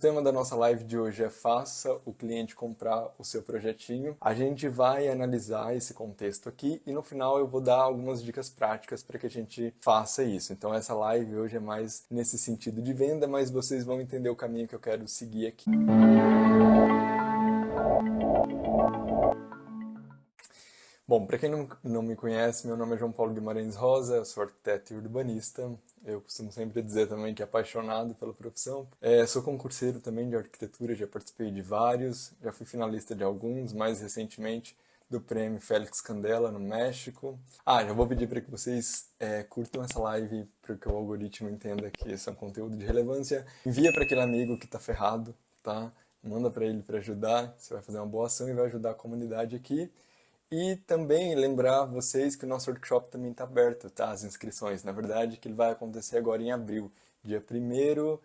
tema da nossa live de hoje é faça o cliente comprar o seu projetinho. A gente vai analisar esse contexto aqui e no final eu vou dar algumas dicas práticas para que a gente faça isso. Então essa live hoje é mais nesse sentido de venda, mas vocês vão entender o caminho que eu quero seguir aqui. Bom, para quem não me conhece, meu nome é João Paulo Guimarães Rosa, eu sou arquiteto e urbanista. Eu costumo sempre dizer também que é apaixonado pela profissão. Sou concurseiro também de arquitetura, já participei de vários, já fui finalista de alguns, mais recentemente do prêmio Félix Candela no México. Já vou pedir para que vocês curtam essa live para que o algoritmo entenda que esse é um conteúdo de relevância. Envia para aquele amigo que está ferrado, tá? Manda para ele para ajudar, você vai fazer uma boa ação e vai ajudar a comunidade aqui. E também lembrar vocês que o nosso workshop também está aberto, tá? As inscrições, na verdade, que ele vai acontecer agora em abril, dia 1º,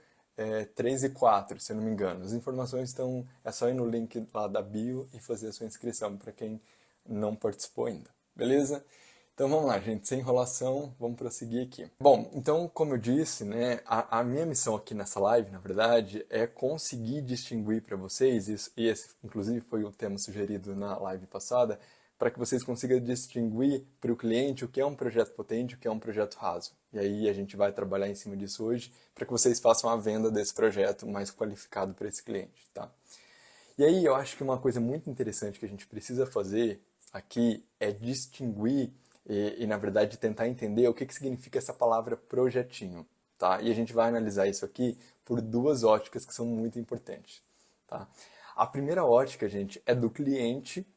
3 e 4, se eu não me engano. As informações estão, é só ir no link lá da bio e fazer a sua inscrição, para quem não participou ainda, beleza? Então vamos lá, gente, sem enrolação, vamos prosseguir aqui. Bom, então, como eu disse, né, a minha missão aqui nessa live, na verdade, é conseguir distinguir para vocês, e esse inclusive foi o tema sugerido na live passada, para que vocês consigam distinguir para o cliente o que é um projeto potente e o que é um projeto raso. E aí a gente vai trabalhar em cima disso hoje para que vocês façam a venda desse projeto mais qualificado para esse cliente, tá? E aí eu acho que uma coisa muito interessante que a gente precisa fazer aqui é distinguir na verdade, tentar entender o que significa essa palavra projetinho, tá? E a gente vai analisar isso aqui por duas óticas que são muito importantes, tá? A primeira ótica, gente, é do cliente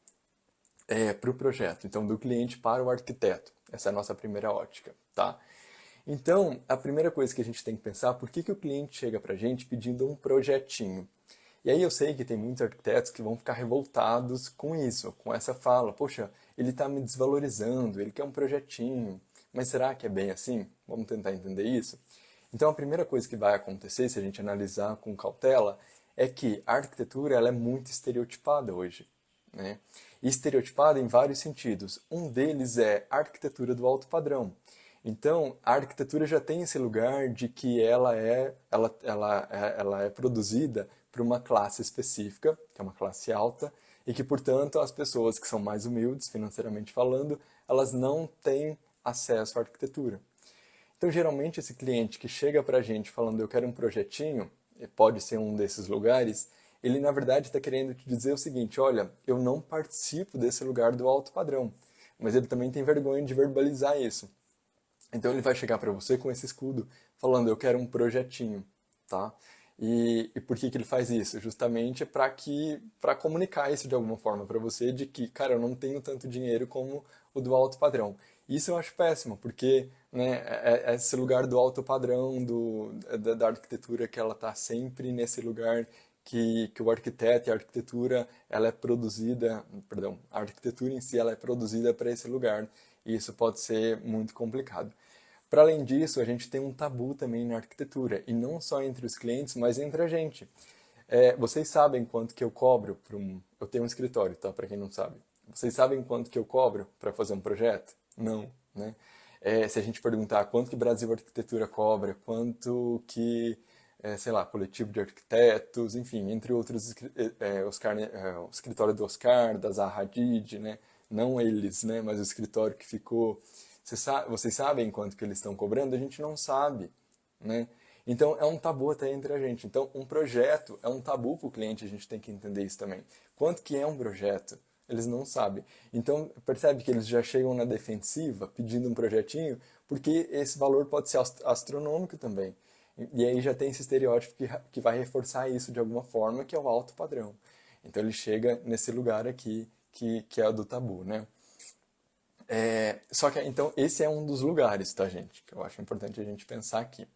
para o projeto. Então, do cliente para o arquiteto. Essa é a nossa primeira ótica, tá? Então, a primeira coisa que a gente tem que pensar, por que o cliente chega para a gente pedindo um projetinho? E aí eu sei que tem muitos arquitetos que vão ficar revoltados com isso, com essa fala. Poxa, ele está me desvalorizando, ele quer um projetinho. Mas será que é bem assim? Vamos tentar entender isso? Então, a primeira coisa que vai acontecer, se a gente analisar com cautela, é que a arquitetura ela é muito estereotipada hoje, né? E estereotipada em vários sentidos. Um deles é a arquitetura do alto padrão. Então, a arquitetura já tem esse lugar de que ela é produzida por uma classe específica, que é uma classe alta, e que, portanto, as pessoas que são mais humildes, financeiramente falando, elas não têm acesso à arquitetura. Então, geralmente, esse cliente que chega para a gente falando eu quero um projetinho, pode ser um desses lugares, ele, na verdade, está querendo te dizer o seguinte, olha, eu não participo desse lugar do alto padrão, mas ele também tem vergonha de verbalizar isso. Então, ele vai chegar para você com esse escudo, falando, eu quero um projetinho, tá? E por que ele faz isso? Justamente para comunicar isso de alguma forma para você, de que, cara, eu não tenho tanto dinheiro como o do alto padrão. Isso eu acho péssimo, porque né, é esse lugar do alto padrão, da arquitetura, que ela está sempre nesse lugar que o arquiteto e a arquitetura ela é produzida, perdão, a arquitetura em si ela é produzida para esse lugar e isso pode ser muito complicado. Para além disso, a gente tem um tabu também na arquitetura e não só entre os clientes, mas entre a gente. Vocês sabem quanto que eu cobro para eu tenho um escritório, tá? Para quem não sabe. Vocês sabem quanto que eu cobro para fazer um projeto? Não, né? Se a gente perguntar quanto que Brasil Arquitetura cobra, quanto que sei lá, coletivo de arquitetos, enfim, entre outros, o escritório do Oscar, da Zaha Hadid, né? Não eles, né? Mas o escritório que ficou... Vocês sabem quanto que eles estão cobrando? A gente não sabe, né? Então, é um tabu até entre a gente. Então, um projeto é um tabu para o cliente, a gente tem que entender isso também. Quanto que é um projeto? Eles não sabem. Então, percebe que eles já chegam na defensiva, pedindo um projetinho, porque esse valor pode ser astronômico também. E aí já tem esse estereótipo que vai reforçar isso de alguma forma, que é o alto padrão. Então ele chega nesse lugar aqui, que é o do tabu, né? Só que, então, esse é um dos lugares, tá, gente? Que eu acho importante a gente pensar aqui.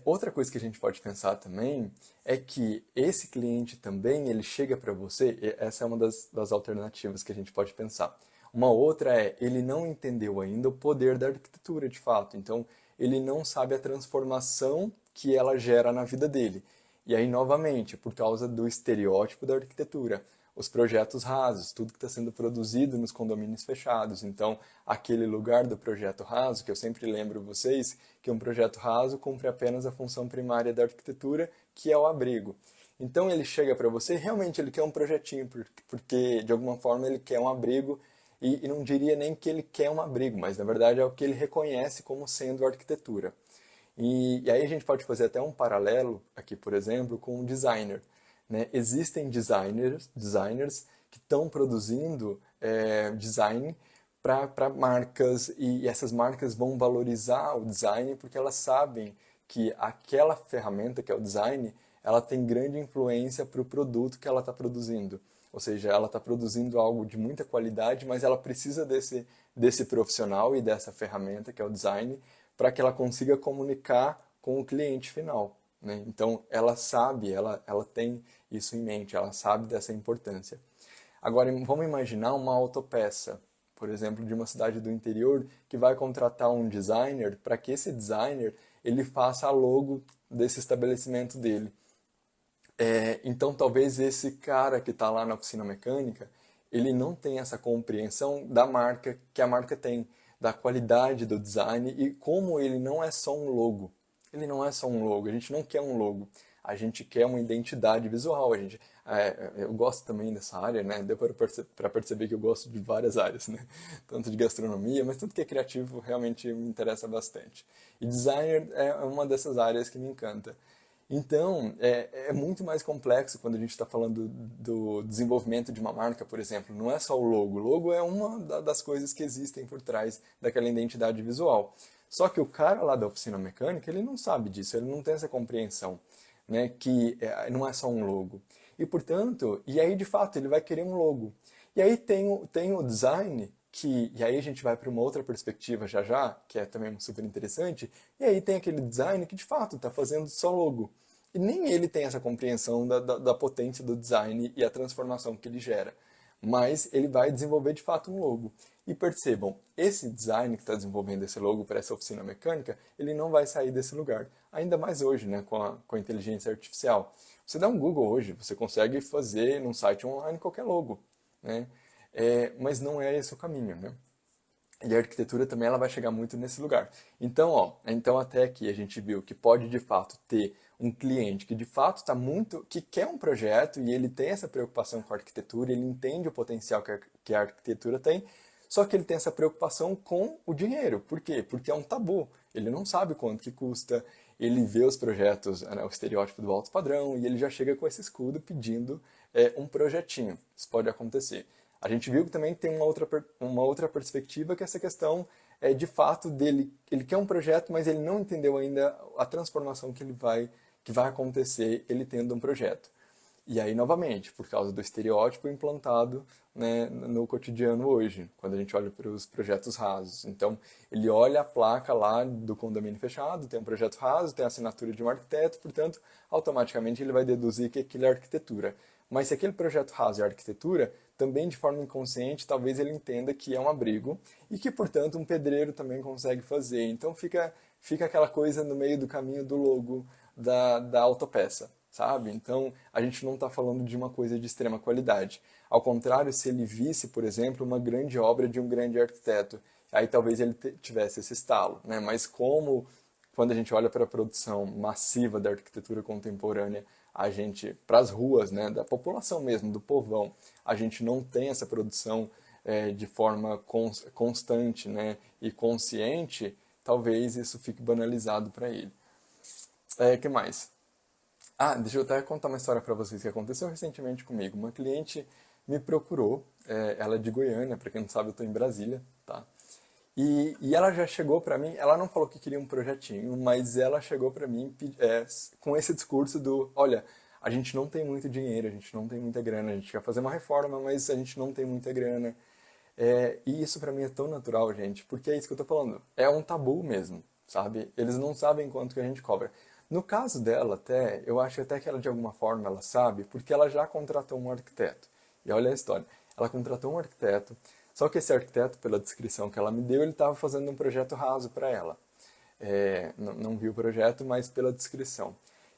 Outra coisa que a gente pode pensar também é que esse cliente também, ele chega para você, e essa é uma das alternativas que a gente pode pensar. Uma outra é, ele não entendeu ainda o poder da arquitetura, de fato. Então, ele não sabe a transformação que ela gera na vida dele. E aí, novamente, por causa do estereótipo da arquitetura. os projetos rasos, tudo que está sendo produzido nos condomínios fechados. Então, aquele lugar do projeto raso, que eu sempre lembro vocês, que um projeto raso cumpre apenas a função primária da arquitetura, que é o abrigo. Então, ele chega para você, realmente ele quer um projetinho, porque de alguma forma ele quer um abrigo, e não diria nem que ele quer um abrigo, mas na verdade é o que ele reconhece como sendo arquitetura. E aí a gente pode fazer até um paralelo aqui, por exemplo, com um designer. Né? Existem designers que estão produzindo design para marcas e essas marcas vão valorizar o design porque elas sabem que aquela ferramenta que é o design, ela tem grande influência para o produto que ela está produzindo. Ou seja, ela está produzindo algo de muita qualidade, mas ela precisa desse profissional e dessa ferramenta que é o design para que ela consiga comunicar com o cliente final. Né? Então, ela sabe, ela tem isso em mente, ela sabe dessa importância. Agora, vamos imaginar uma autopeça, por exemplo, de uma cidade do interior, que vai contratar um designer para que esse designer ele faça a logo desse estabelecimento dele. Então, talvez esse cara que está lá na oficina mecânica, ele não tenha essa compreensão da marca que a marca tem, da qualidade do design e como ele não é só um logo. Ele não é só um logo, a gente não quer um logo, a gente quer uma identidade visual. Eu gosto também dessa área, né? Deu para perceber que eu gosto de várias áreas, né? Tanto de gastronomia, mas tanto que é criativo realmente me interessa bastante. E designer é uma dessas áreas que me encanta. Então, é muito mais complexo quando a gente está falando do desenvolvimento de uma marca, por exemplo. Não é só o logo. O logo é uma das coisas que existem por trás daquela identidade visual. Só que o cara lá da oficina mecânica, ele não sabe disso, ele não tem essa compreensão, né, que não é só um logo. E, portanto, e aí, de fato, ele vai querer um logo. E aí tem o design, e aí a gente vai para uma outra perspectiva já, que é também super interessante, e aí tem aquele design que de fato está fazendo só logo. E nem ele tem essa compreensão da potência do design e a transformação que ele gera. Mas ele vai desenvolver de fato um logo. E percebam, esse design que está desenvolvendo esse logo para essa oficina mecânica, ele não vai sair desse lugar. Ainda mais hoje, né, com a inteligência artificial. Você dá um Google hoje, você consegue fazer num site online qualquer logo. Né? Mas não é esse o caminho, né? E a arquitetura também ela vai chegar muito nesse lugar. Então até aqui a gente viu que pode de fato ter um cliente que de fato que quer um projeto e ele tem essa preocupação com a arquitetura, ele entende o potencial que a arquitetura tem, só que ele tem essa preocupação com o dinheiro. Por quê? Porque é um tabu. Ele não sabe quanto que custa, ele vê os projetos, né, o estereótipo do alto padrão, e ele já chega com esse escudo pedindo um projetinho. Isso pode acontecer. A gente viu que também tem uma outra perspectiva, que é essa questão de fato dele, ele quer um projeto, mas ele não entendeu ainda a transformação que vai acontecer ele tendo um projeto. E aí, novamente, por causa do estereótipo implantado, né, no cotidiano hoje, quando a gente olha para os projetos rasos. Então, ele olha a placa lá do condomínio fechado, tem um projeto raso, tem a assinatura de um arquiteto, portanto, automaticamente ele vai deduzir que aquilo é arquitetura. Mas se aquele projeto raso é arquitetura, também de forma inconsciente, talvez ele entenda que é um abrigo e que, portanto, um pedreiro também consegue fazer. Então, fica aquela coisa no meio do caminho do logo da autopeça. Sabe? Então, a gente não está falando de uma coisa de extrema qualidade. Ao contrário, se ele visse, por exemplo, uma grande obra de um grande arquiteto, aí talvez ele tivesse esse estalo. Né? Mas quando a gente olha para a produção massiva da arquitetura contemporânea, para as ruas, né, da população mesmo, do povão, a gente não tem essa produção de forma constante, né, e consciente, talvez isso fique banalizado para ele. Que mais? Deixa eu até contar uma história para vocês que aconteceu recentemente comigo. Uma cliente me procurou, ela é de Goiânia, para quem não sabe eu estou em Brasília, tá? E ela já chegou para mim, ela não falou que queria um projetinho, mas ela chegou para mim com esse discurso olha, a gente não tem muito dinheiro, a gente não tem muita grana, a gente quer fazer uma reforma, mas a gente não tem muita grana. E isso para mim é tão natural, gente, porque é isso que eu estou falando, é um tabu mesmo, sabe? Eles não sabem quanto que a gente cobra. No caso dela, eu acho até que ela de alguma forma ela sabe, porque ela já contratou um arquiteto. E olha a história. Ela contratou um arquiteto, só que esse arquiteto, pela descrição que ela me deu, ele estava fazendo um projeto raso para ela. Não vi o projeto, mas pela descrição.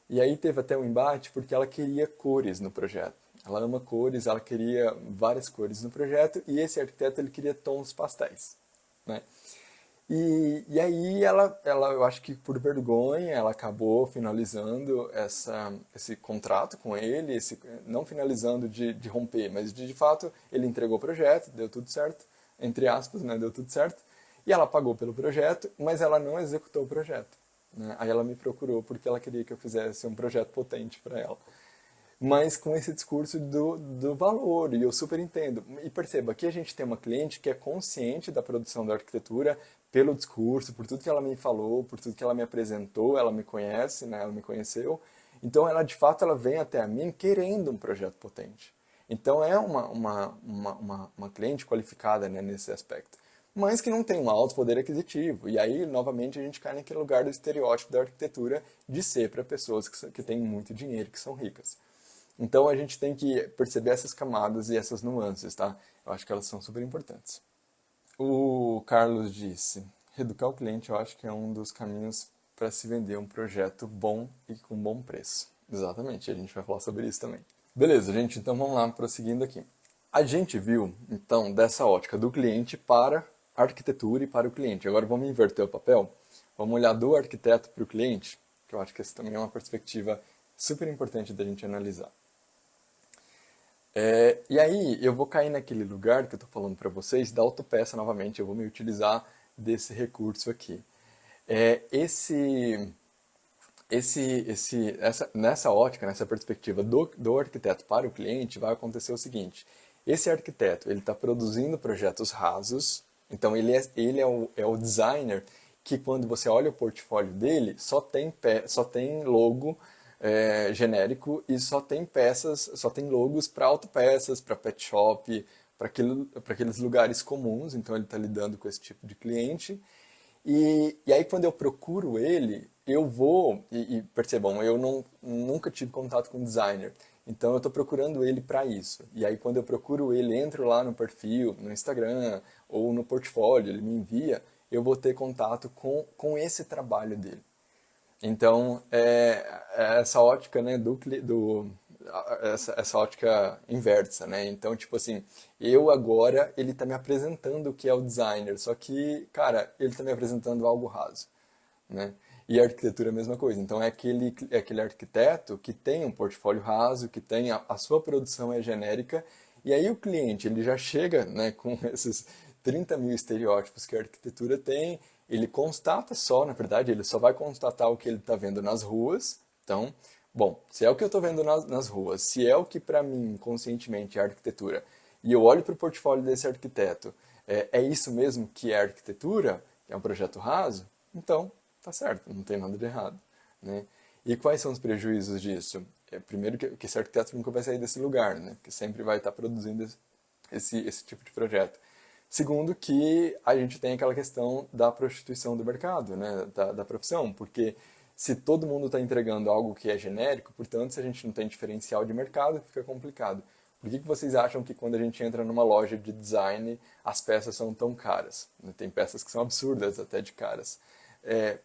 E aí teve até um embate porque ela queria cores no projeto. Ela ama cores, ela queria várias cores no projeto e esse arquiteto ele queria tons pastéis, né? E aí eu acho que por vergonha, ela acabou finalizando esse contrato com ele, não finalizando de romper, mas de fato ele entregou o projeto, deu tudo certo, entre aspas, né, deu tudo certo, e ela pagou pelo projeto, mas ela não executou o projeto, né? Aí ela me procurou porque ela queria que eu fizesse um projeto potente para ela, mas com esse discurso do valor, e eu super entendo. E perceba, aqui a gente tem uma cliente que é consciente da produção da arquitetura pelo discurso, por tudo que ela me falou, por tudo que ela me apresentou, ela me conhece, né, ela me conheceu. Então, ela de fato ela vem até a mim querendo um projeto potente. Então, é uma cliente qualificada, né, nesse aspecto. Mas que não tem um alto poder aquisitivo. E aí, novamente, a gente cai naquele lugar do estereótipo da arquitetura de ser para pessoas que têm muito dinheiro, que são ricas. Então a gente tem que perceber essas camadas e essas nuances, tá? Eu acho que elas são super importantes. O Carlos disse, reeducar o cliente eu acho que é um dos caminhos para se vender um projeto bom e com bom preço. Exatamente, a gente vai falar sobre isso também. Beleza, gente, então vamos lá, prosseguindo aqui. A gente viu, então, dessa ótica do cliente para a arquitetura e para o cliente. Agora vamos inverter o papel. Vamos olhar do arquiteto para o cliente, que eu acho que essa também é uma perspectiva super importante da gente analisar. E aí eu vou cair naquele lugar que eu estou falando para vocês da autopeça novamente, eu vou me utilizar desse recurso aqui. Nessa ótica, nessa perspectiva do arquiteto para o cliente, vai acontecer o seguinte: esse arquiteto ele está produzindo projetos rasos, então ele é o designer que quando você olha o portfólio dele só tem logo genérico e só tem peças, só tem logos para autopeças, para pet shop, para aqueles lugares comuns, então ele está lidando com esse tipo de cliente. E aí quando eu procuro ele, eu vou, e percebam, eu nunca tive contato com designer, então eu estou procurando ele para isso. E aí quando eu procuro ele, entro lá no perfil, no Instagram ou no portfólio, ele me envia, eu vou ter contato com esse trabalho dele. Então, é essa ótica, né, essa ótica inversa, né? Então, tipo assim, eu agora, ele está me apresentando o que é o designer, só que, cara, ele está me apresentando algo raso, né? E a arquitetura é a mesma coisa. Então, é aquele arquiteto que tem um portfólio raso, que tem a sua produção é genérica, e aí o cliente, ele já chega, né, com esses 30 mil estereótipos que a arquitetura tem, ele constata só, na verdade, ele só vai constatar o que ele está vendo nas ruas. Então, bom, se é o que eu estou vendo nas ruas, se é o que para mim, conscientemente, é arquitetura, e eu olho para o portfólio desse arquiteto, é isso mesmo que é arquitetura, que é um projeto raso, então, tá certo, não tem nada de errado, né? E quais são os prejuízos disso? Primeiro que esse arquiteto nunca vai sair desse lugar, né? Que sempre vai estar produzindo esse tipo de projeto. Segundo, que a gente tem aquela questão da prostituição do mercado, né, da profissão, porque se todo mundo está entregando algo que é genérico, portanto, se a gente não tem diferencial de mercado, fica complicado. Por que vocês acham que quando a gente entra numa loja de design, as peças são tão caras? Tem peças que são absurdas até de caras.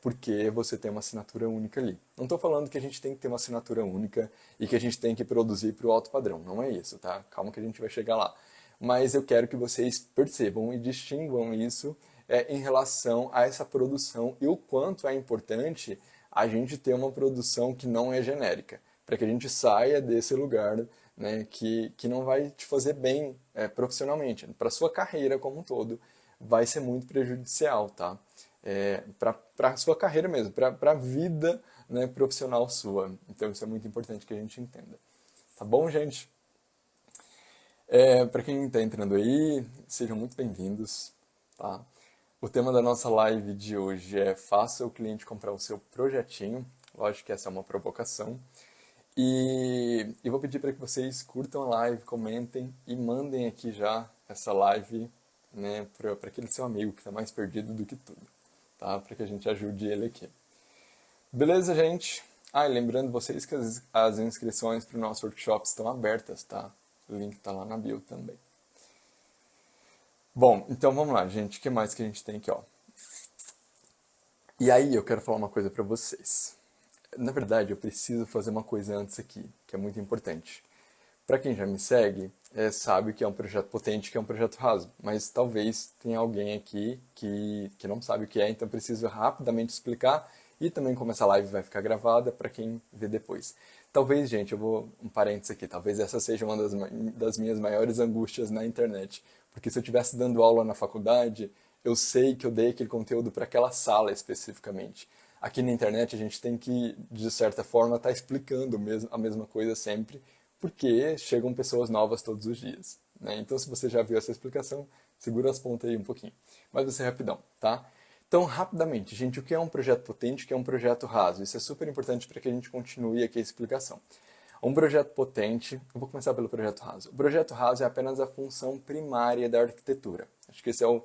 Porque você tem uma assinatura única ali. Não estou falando que a gente tem que ter uma assinatura única e que a gente tem que produzir para o alto padrão. Não é isso, tá? Calma que a gente vai chegar lá. Mas eu quero que vocês percebam e distinguam isso em relação a essa produção e o quanto é importante a gente ter uma produção que não é genérica, para que a gente saia desse lugar, né, que não vai te fazer bem profissionalmente. Para a sua carreira como um todo, vai ser muito prejudicial, tá? Para a sua carreira mesmo, para a vida, né, profissional sua. Então isso é muito importante que a gente entenda. Tá bom, gente? Para quem está entrando aí, sejam muito bem-vindos, tá? O tema da nossa live de hoje é faça o cliente comprar o seu projetinho. Lógico que essa é uma provocação. E eu vou pedir para que vocês curtam a live, comentem e mandem aqui já essa live, né, para aquele seu amigo que está mais perdido do que tudo, tá? Para que a gente ajude ele aqui. Beleza, gente? E lembrando vocês que as inscrições para o nosso workshop estão abertas, tá? O link está lá na bio também. Bom, então vamos lá, gente. O que mais que a gente tem aqui, ó? E aí eu quero falar uma coisa para vocês. Na verdade, eu preciso fazer uma coisa antes aqui, que é muito importante. Para quem já me segue, sabe que é um projeto potente, que é um projeto raso, mas talvez tenha alguém aqui que não sabe o que é, então preciso rapidamente explicar e também como essa live vai ficar gravada para quem vê depois. Talvez, gente, eu vou um parênteses aqui, talvez essa seja uma das minhas maiores angústias na internet, porque se eu estivesse dando aula na faculdade, eu sei que eu dei aquele conteúdo para aquela sala especificamente. Aqui na internet a gente tem que, de certa forma, estar explicando a mesma coisa sempre, porque chegam pessoas novas todos os dias, né? Então, se você já viu essa explicação, segura as pontas aí um pouquinho. Mas vai ser rapidão, tá? Então, rapidamente, gente, o que é um projeto potente, o que é um projeto raso? Isso é super importante para que a gente continue aqui a explicação. Um projeto potente, eu vou começar pelo projeto raso. O projeto raso é apenas a função primária da arquitetura. Acho que esse é o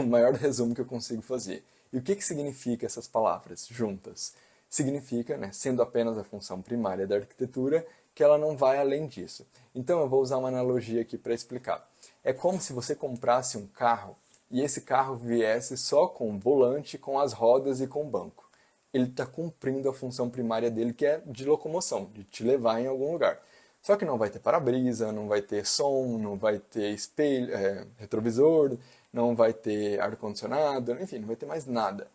maior resumo que eu consigo fazer. E o que significa essas palavras juntas? Significa, né, sendo apenas a função primária da arquitetura, que ela não vai além disso. Então eu vou usar uma analogia aqui para explicar. É como se você comprasse um carro e esse carro viesse só com volante, com as rodas e com banco. Ele está cumprindo a função primária dele, que é de locomoção, de te levar em algum lugar. Só que não vai ter para-brisa, não vai ter som, não vai ter espelho, retrovisor, não vai ter ar-condicionado, enfim, não vai ter mais nada.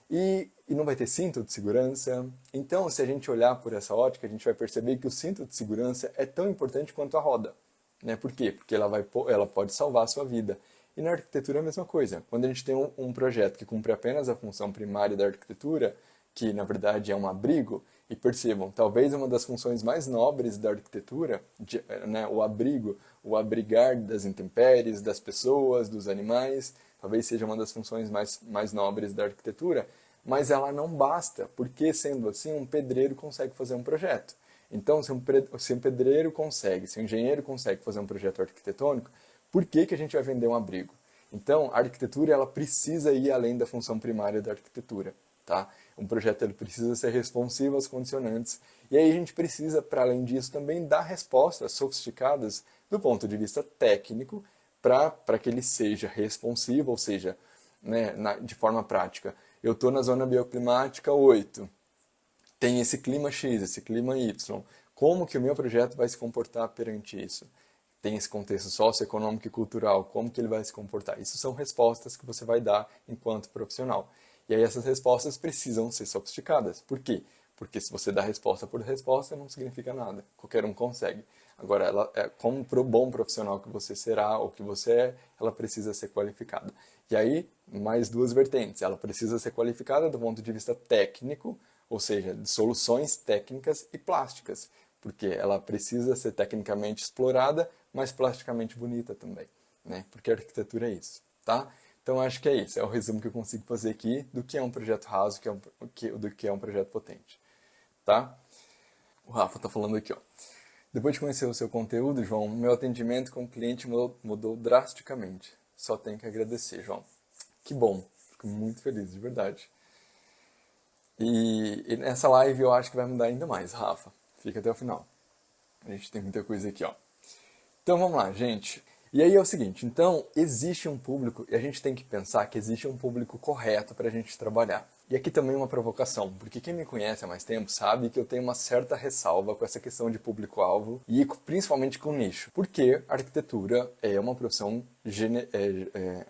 E não vai ter cinto de segurança. Então, se a gente olhar por essa ótica, a gente vai perceber que o cinto de segurança é tão importante quanto a roda. Né? Por quê? Porque ela pode salvar a sua vida. E na arquitetura é a mesma coisa. Quando a gente tem um projeto que cumpre apenas a função primária da arquitetura, que na verdade é um abrigo, e percebam, talvez uma das funções mais nobres da arquitetura, né, o abrigo, o abrigar das intempéries, das pessoas, dos animais, talvez seja uma das funções mais nobres da arquitetura, mas ela não basta, porque sendo assim, um pedreiro consegue fazer um projeto. Então, se um pedreiro consegue, se um engenheiro consegue fazer um projeto arquitetônico, por que a gente vai vender um abrigo? Então, a arquitetura ela precisa ir além da função primária da arquitetura. Tá? Um projeto ele precisa ser responsivo às condicionantes. E aí a gente precisa, para além disso, também dar respostas sofisticadas do ponto de vista técnico para que ele seja responsivo, ou seja, né, de forma prática. Eu estou na zona bioclimática 8, tem esse clima X, esse clima Y. Como que o meu projeto vai se comportar perante isso? Tem esse contexto socioeconômico e cultural, como que ele vai se comportar? Isso são respostas que você vai dar enquanto profissional. E aí essas respostas precisam ser sofisticadas. Por quê? Porque se você dá resposta por resposta, não significa nada. Qualquer um consegue. Agora, como bom profissional que você será ou que você é, ela precisa ser qualificada. E aí, mais duas vertentes. Ela precisa ser qualificada do ponto de vista técnico, ou seja, de soluções técnicas e plásticas. Porque ela precisa ser tecnicamente explorada, mas plasticamente bonita também. Né? Porque a arquitetura é isso. Tá? Então acho que é isso, é o resumo que eu consigo fazer aqui do que é um projeto raso, do que é um projeto potente. Tá? O Rafa está falando aqui, ó. Depois de conhecer o seu conteúdo, João, meu atendimento com o cliente mudou drasticamente. Só tenho que agradecer, João. Que bom, fico muito feliz, de verdade. E nessa live eu acho que vai mudar ainda mais, Rafa. Fica até o final. A gente tem muita coisa aqui, ó. Então vamos lá, gente. E aí é o seguinte, então existe um público, e a gente tem que pensar que existe um público correto para a gente trabalhar. E aqui também uma provocação, porque quem me conhece há mais tempo sabe que eu tenho uma certa ressalva com essa questão de público-alvo e principalmente com nicho. Porque a arquitetura é uma profissão,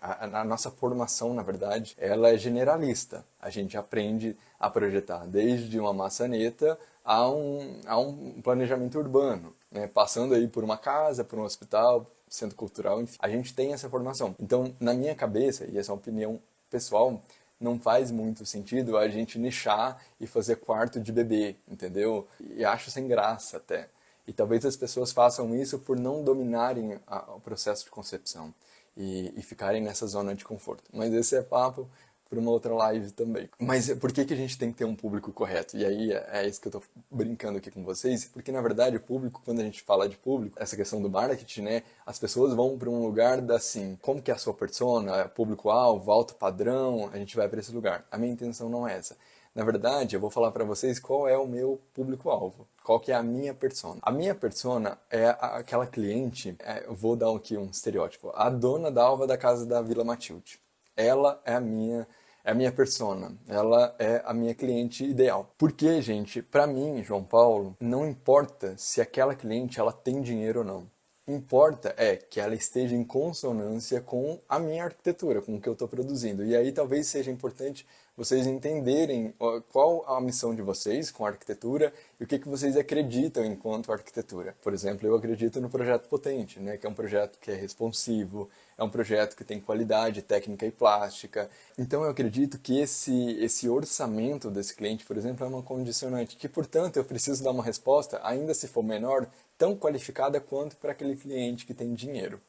a nossa formação, na verdade, ela é generalista. A gente aprende a projetar desde uma maçaneta a um planejamento urbano, né? Passando aí por uma casa, por um hospital, centro cultural, enfim. A gente tem essa formação. Então, na minha cabeça, e essa é uma opinião pessoal, não faz muito sentido a gente nichar e fazer quarto de bebê, entendeu? E acho sem graça até. E talvez as pessoas façam isso por não dominarem o processo de concepção e ficarem nessa zona de conforto. Mas esse é papo para uma outra live também. Mas por que a gente tem que ter um público correto? E aí é isso que eu estou brincando aqui com vocês, porque na verdade o público, quando a gente fala de público, essa questão do marketing, né, as pessoas vão para um lugar assim, como que é a sua persona, público-alvo, alto padrão, a gente vai para esse lugar. A minha intenção não é essa. Na verdade, eu vou falar para vocês qual é o meu público-alvo, qual que é a minha persona. A minha persona é aquela cliente, eu vou dar aqui um estereótipo, a dona da Alva da casa da Vila Matilde. Ela é a minha É a minha persona, ela é a minha cliente ideal. Porque, gente, para mim, João Paulo, não importa se aquela cliente ela tem dinheiro ou não. Importa é que ela esteja em consonância com a minha arquitetura, com o que eu estou produzindo. E aí talvez seja importante vocês entenderem qual a missão de vocês com a arquitetura e o que vocês acreditam enquanto arquitetura. Por exemplo, eu acredito no projeto Potente, né, que é um projeto que é responsivo, é um projeto que tem qualidade técnica e plástica. Então eu acredito que esse orçamento desse cliente, por exemplo, é uma condicionante, que portanto eu preciso dar uma resposta, ainda se for menor, tão qualificada quanto para aquele cliente que tem dinheiro.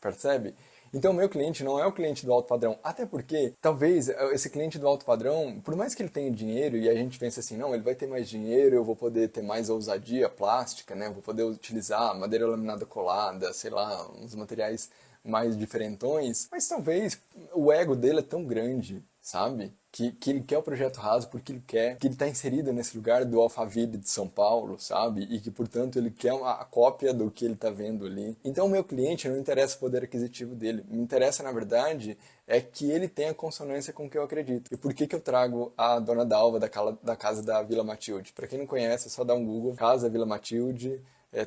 Percebe? Então, o meu cliente não é o cliente do alto padrão. Até porque, talvez, esse cliente do alto padrão, por mais que ele tenha dinheiro e a gente pense assim, não, ele vai ter mais dinheiro, eu vou poder ter mais ousadia plástica, né? Vou poder utilizar madeira laminada colada, sei lá, uns materiais mais diferentões. Mas talvez o ego dele é tão grande, sabe? Que ele quer o projeto raso porque ele quer, que ele está inserido nesse lugar do Alphaville de São Paulo, sabe? E que, portanto, ele quer a cópia do que ele está vendo ali. Então, o meu cliente não interessa o poder aquisitivo dele. Me interessa, na verdade, é que ele tenha consonância com o que eu acredito. E por que eu trago a Dona Dalva da casa da Vila Matilde? Para quem não conhece, é só dar um Google, Casa Vila Matilde,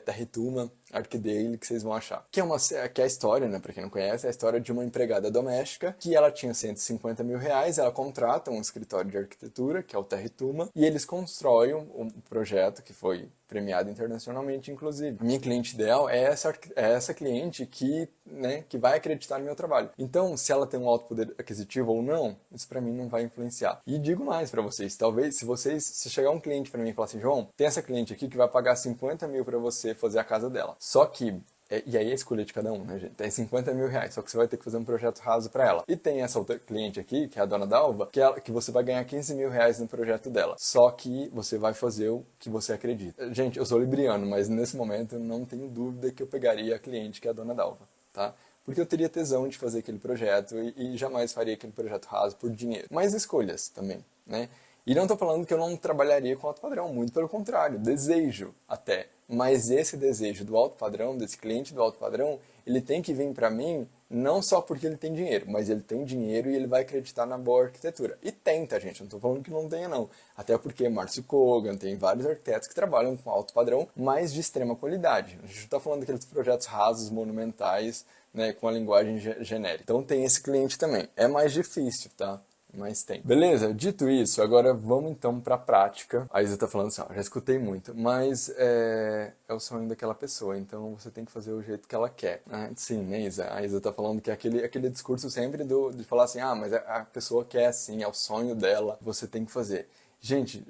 Terra Ituma, Arcdale, que vocês vão achar. Que é a história, né, pra quem não conhece, é a história de uma empregada doméstica que ela tinha 150 mil reais, ela contrata um escritório de arquitetura, que é o Terra Ituma, e eles constroem um projeto que foi premiado internacionalmente, inclusive. A minha cliente ideal é essa cliente que, né, que vai acreditar no meu trabalho. Então, se ela tem um alto poder aquisitivo ou não, isso pra mim não vai influenciar. E digo mais pra vocês, talvez se chegar um cliente pra mim e falar assim, João, tem essa cliente aqui que vai pagar 50 mil pra você fazer a casa dela. Só que, e aí é a escolha de cada um, né, gente? Tem 50 mil reais, só que você vai ter que fazer um projeto raso para ela. E tem essa outra cliente aqui, que é a Dona Dalva, que você vai ganhar 15 mil reais no projeto dela. Só que você vai fazer o que você acredita. Gente, eu sou libriano, mas nesse momento eu não tenho dúvida que eu pegaria a cliente que é a Dona Dalva, tá? Porque eu teria tesão de fazer aquele projeto e jamais faria aquele projeto raso por dinheiro. Mas escolhas também, né? E não estou falando que eu não trabalharia com alto padrão, muito pelo contrário, desejo até. Mas esse desejo do alto padrão, desse cliente do alto padrão, ele tem que vir para mim não só porque ele tem dinheiro, mas ele tem dinheiro e ele vai acreditar na boa arquitetura. E tenta, gente, não estou falando que não tenha não. Até porque Márcio Kogan, tem vários arquitetos que trabalham com alto padrão, mas de extrema qualidade. A gente não está falando daqueles projetos rasos, monumentais, né, com a linguagem genérica. Então tem esse cliente também. É mais difícil, tá? Mas tem. Beleza? Dito isso, agora vamos então para a prática. A Isa tá falando assim, ó, já escutei muito, mas é o sonho daquela pessoa, então você tem que fazer o jeito que ela quer. Sim, né, Isa? A Isa tá falando que é aquele discurso sempre de falar assim, mas a pessoa quer assim, é o sonho dela, você tem que fazer. Gente,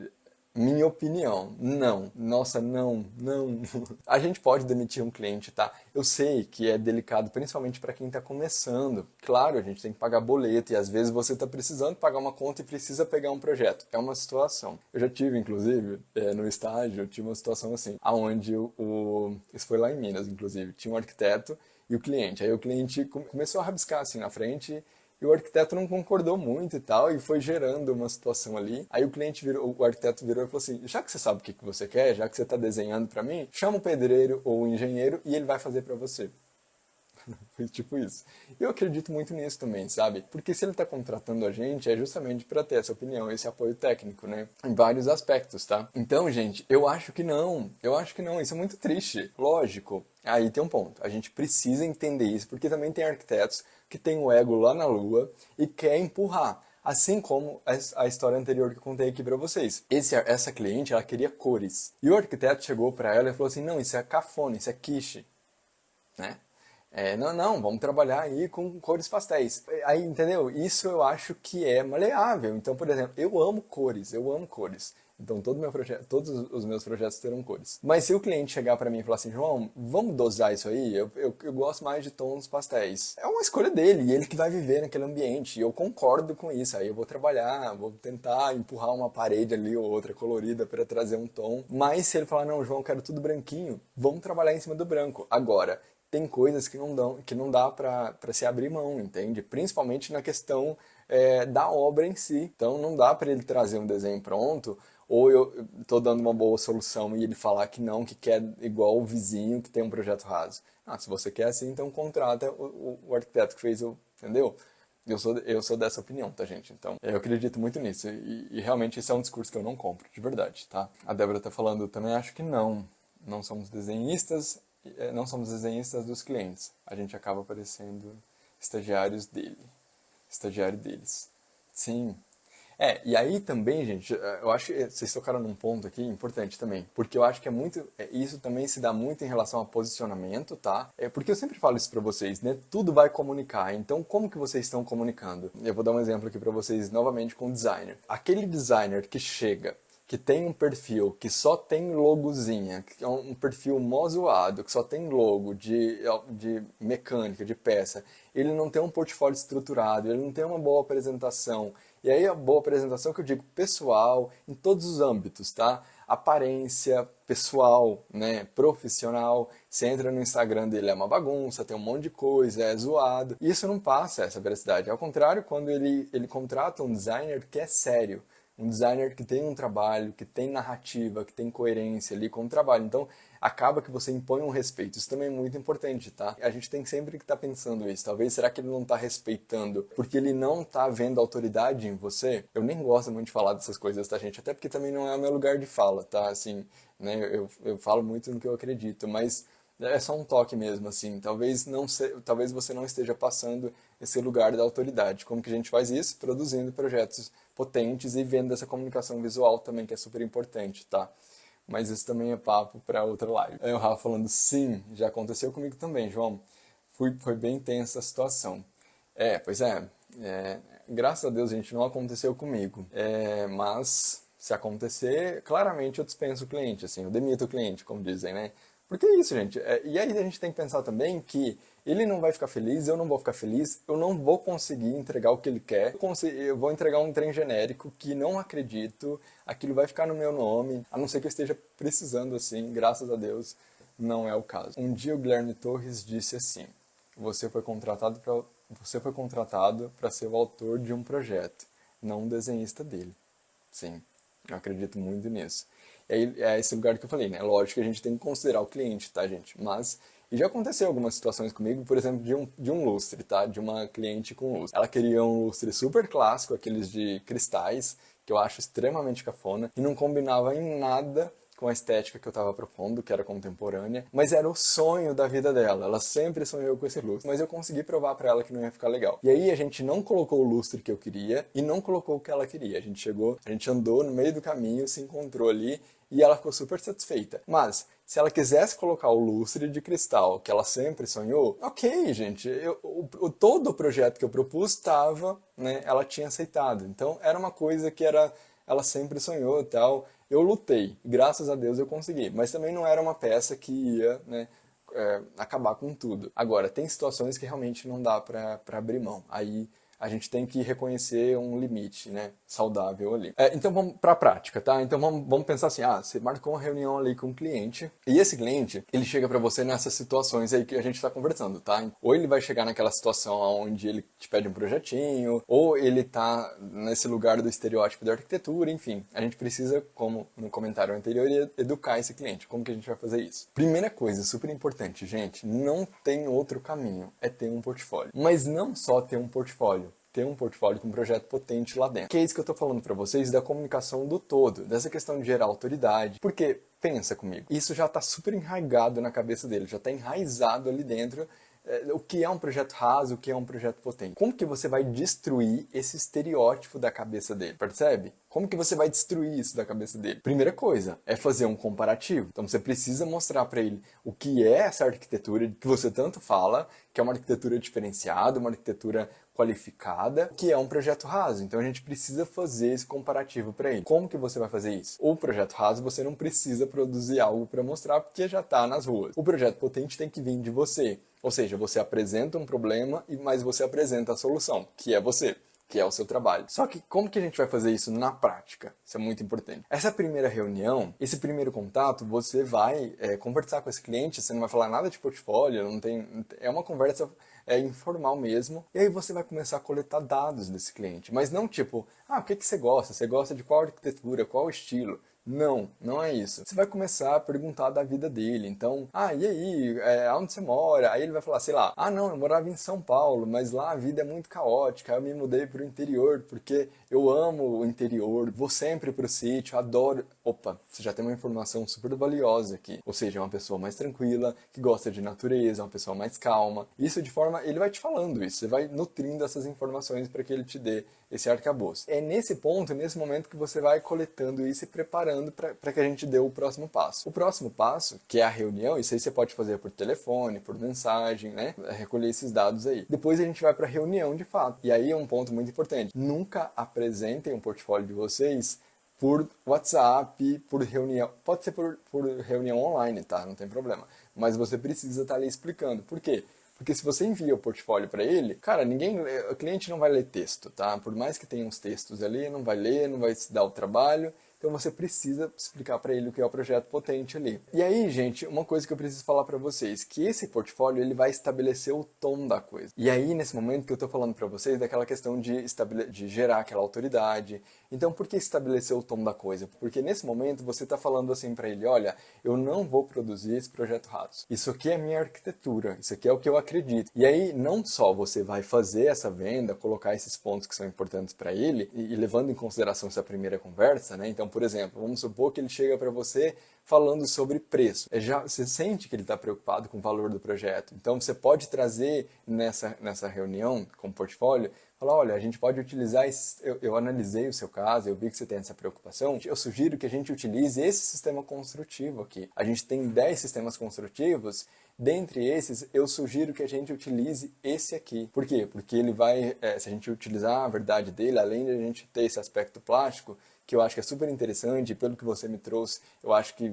minha opinião, não. Nossa, não. A gente pode demitir um cliente, tá? Eu sei que é delicado, principalmente para quem está começando. Claro, a gente tem que pagar boleto e às vezes você está precisando pagar uma conta e precisa pegar um projeto. É uma situação. Eu já tive, inclusive, no estágio, eu tive uma situação assim, onde isso foi lá em Minas, inclusive, tinha um arquiteto e o cliente. Aí o cliente começou a rabiscar assim na frente. E o arquiteto não concordou muito e tal, e foi gerando uma situação ali. Aí o arquiteto virou e falou assim, já que você sabe o que você quer, já que você está desenhando para mim, chama o pedreiro ou o engenheiro e ele vai fazer para você. Foi tipo isso. Eu acredito muito nisso também, sabe? Porque se ele está contratando a gente, é justamente para ter essa opinião, esse apoio técnico, né? Em vários aspectos, tá? Então, gente, eu acho que não. Isso é muito triste. Lógico. Aí tem um ponto. A gente precisa entender isso, porque também tem arquitetos que têm o ego lá na lua e quer empurrar. Assim como a história anterior que eu contei aqui pra vocês. Essa cliente, ela queria cores. E o arquiteto chegou pra ela e falou assim, não, isso é cafona, isso é quiche, né? Não, vamos trabalhar aí com cores pastéis. Aí, entendeu? Isso eu acho que é maleável. Então, por exemplo, eu amo cores. Então, todos os meus projetos terão cores. Mas se o cliente chegar para mim e falar assim, João, vamos dosar isso aí? Eu gosto mais de tons pastéis. É uma escolha dele, e ele que vai viver naquele ambiente. E eu concordo com isso. Aí eu vou trabalhar, vou tentar empurrar uma parede ali ou outra colorida para trazer um tom. Mas se ele falar, não, João, eu quero tudo branquinho, vamos trabalhar em cima do branco. Agora, tem coisas que não dá para se abrir mão, entende? Principalmente na questão da obra em si. Então não dá para ele trazer um desenho pronto, ou eu estou dando uma boa solução e ele falar que não, que quer igual o vizinho que tem um projeto raso. Se você quer assim, então contrata o arquiteto que fez entendeu? Eu sou dessa opinião, tá, gente? Então, eu acredito muito nisso. E realmente esse é um discurso que eu não compro, de verdade, tá? A Débora tá falando, eu também acho que não. Não somos desenhistas, não somos desenhistas dos clientes. A gente acaba parecendo estagiários estagiário deles. Sim. E aí também, gente, eu acho que vocês tocaram num ponto aqui importante também, porque eu acho que isso também se dá muito em relação a posicionamento, tá? Porque eu sempre falo isso pra vocês, né? Tudo vai comunicar, então como que vocês estão comunicando? Eu vou dar um exemplo aqui pra vocês novamente com o designer. Aquele designer que chega, que tem um perfil que só tem logozinha, que é um perfil mó zoado, que só tem logo de mecânica, de peça, ele não tem um portfólio estruturado, ele não tem uma boa apresentação. E aí a boa apresentação que eu digo pessoal, em todos os âmbitos, tá? Aparência pessoal, né, profissional. Você entra no Instagram dele, é uma bagunça, tem um monte de coisa, é zoado. E isso não passa essa veracidade. Ao contrário, quando ele contrata um designer que é sério, um designer que tem um trabalho, que tem narrativa, que tem coerência ali com o trabalho. Então, acaba que você impõe um respeito. Isso também é muito importante, tá? A gente tem sempre que estar pensando isso. Talvez, será que ele não está respeitando porque ele não está vendo autoridade em você? Eu nem gosto muito de falar dessas coisas, tá, gente? Até porque também não é o meu lugar de fala, tá? Assim, né? Eu falo muito no que eu acredito, mas é só um toque mesmo, assim. Talvez você não esteja passando esse lugar da autoridade. Como que a gente faz isso? Produzindo projetos potentes e vendo essa comunicação visual também, que é super importante, tá? Mas isso também é papo para outra live. Aí o Rafa falando, sim, já aconteceu comigo também, João. Foi bem tensa a situação. Pois é, graças a Deus, gente, não aconteceu comigo. Mas se acontecer, claramente eu dispenso o cliente, assim, eu demito o cliente, como dizem, né? Porque é isso, gente. E aí a gente tem que pensar também que ele não vai ficar feliz, eu não vou ficar feliz, eu não vou conseguir entregar o que ele quer. Eu vou entregar um trem genérico que não acredito, aquilo vai ficar no meu nome, a não ser que eu esteja precisando assim, graças a Deus, não é o caso. Um dia o Guilherme Torres disse assim: você foi contratado para ser o autor de um projeto, não um desenhista dele. Sim, eu acredito muito nisso. E aí, é esse lugar que eu falei, né? Lógico que a gente tem que considerar o cliente, tá, gente? E já aconteceu algumas situações comigo, por exemplo, de um lustre, tá? De uma cliente com lustre. Ela queria um lustre super clássico, aqueles de cristais, que eu acho extremamente cafona, e não combinava em nada com a estética que eu estava propondo, que era contemporânea, mas era o sonho da vida dela. Ela sempre sonhou com esse lustre, mas eu consegui provar para ela que não ia ficar legal. E aí a gente não colocou o lustre que eu queria e não colocou o que ela queria. A gente andou no meio do caminho, se encontrou ali e ela ficou super satisfeita. Mas se ela quisesse colocar o lustre de cristal que ela sempre sonhou, ok, gente. Todo o projeto que eu propus estava, né? Ela tinha aceitado. Então era uma coisa que ela sempre sonhou e tal. Eu lutei, graças a Deus eu consegui, mas também não era uma peça que ia, né, acabar com tudo. Agora, tem situações que realmente não dá para abrir mão. Aí a gente tem que reconhecer um limite, né, saudável ali. Então vamos para a prática, tá? Então vamos pensar assim, você marcou uma reunião ali com um cliente, e esse cliente, ele chega para você nessas situações aí que a gente está conversando, tá? Ou ele vai chegar naquela situação onde ele te pede um projetinho, ou ele tá nesse lugar do estereótipo da arquitetura, enfim. A gente precisa, como no comentário anterior, educar esse cliente. Como que a gente vai fazer isso? Primeira coisa, super importante, gente, não tem outro caminho, é ter um portfólio. Mas não só ter um portfólio, ter um portfólio com um projeto potente lá dentro. Que é isso que eu tô falando para vocês da comunicação do todo, dessa questão de gerar autoridade. Porque, pensa comigo, isso já tá super enraizado na cabeça dele, já tá enraizado ali dentro o que é um projeto raso, o que é um projeto potente. Como que você vai destruir esse estereótipo da cabeça dele? Percebe? Como que você vai destruir isso da cabeça dele? Primeira coisa é fazer um comparativo. Então você precisa mostrar para ele o que é essa arquitetura que você tanto fala, que é uma arquitetura diferenciada, uma arquitetura qualificada, que é um projeto raso. Então a gente precisa fazer esse comparativo para ele. Como que você vai fazer isso? O projeto raso você não precisa produzir algo para mostrar porque já está nas ruas. O projeto potente tem que vir de você. Ou seja, você apresenta um problema, mas você apresenta a solução, que é você, que é o seu trabalho. Só que como que a gente vai fazer isso na prática? Isso é muito importante. Essa primeira reunião, esse primeiro contato, você vai conversar com esse cliente, você não vai falar nada de portfólio, é uma conversa informal mesmo, e aí você vai começar a coletar dados desse cliente, mas não tipo, o que você gosta? Você gosta de qual arquitetura, qual estilo? Não, não é isso. Você vai começar a perguntar da vida dele. Então, e aí, onde você mora? Aí ele vai falar, sei lá, não, eu morava em São Paulo, mas lá a vida é muito caótica. Aí eu me mudei para o interior porque eu amo o interior, vou sempre para o sítio, adoro. Opa, você já tem uma informação super valiosa aqui. Ou seja, é uma pessoa mais tranquila, que gosta de natureza, uma pessoa mais calma. Isso de forma, ele vai te falando isso, você vai nutrindo essas informações para que ele te dê esse arcabouço. É nesse ponto, nesse momento que você vai coletando isso e preparando para que a gente dê o próximo passo. O próximo passo, que é a reunião, isso aí você pode fazer por telefone, por mensagem, né? Recolher esses dados aí. Depois a gente vai para a reunião de fato. E aí é um ponto muito importante. Nunca apresentem um portfólio de vocês por WhatsApp, por reunião. Pode ser por reunião online, tá? Não tem problema. Mas você precisa estar ali explicando. Por quê? Porque se você envia o portfólio para ele, cara, o cliente não vai ler texto, tá? Por mais que tenha uns textos ali, não vai ler, não vai se dar o trabalho. Então você precisa explicar para ele o que é o projeto potente ali. E aí, gente, uma coisa que eu preciso falar para vocês, que esse portfólio ele vai estabelecer o tom da coisa. E aí, nesse momento que eu estou falando para vocês, daquela questão de gerar aquela autoridade. Então, por que estabelecer o tom da coisa? Porque nesse momento você está falando assim para ele, olha, eu não vou produzir esse projeto raso. Isso aqui é minha arquitetura, isso aqui é o que eu acredito. E aí, não só você vai fazer essa venda, colocar esses pontos que são importantes para ele, e levando em consideração essa primeira conversa, né? Então, por exemplo, vamos supor que ele chega para você falando sobre preço. Você sente que ele está preocupado com o valor do projeto. Então, você pode trazer nessa reunião com o portfólio, falar, olha, a gente pode utilizar, eu analisei o seu caso, eu vi que você tem essa preocupação, eu sugiro que a gente utilize esse sistema construtivo aqui. A gente tem 10 sistemas construtivos, dentre esses, eu sugiro que a gente utilize esse aqui. Por quê? Porque ele vai, se a gente utilizar a verdade dele, além de a gente ter esse aspecto plástico, que eu acho que é super interessante, e pelo que você me trouxe, eu acho que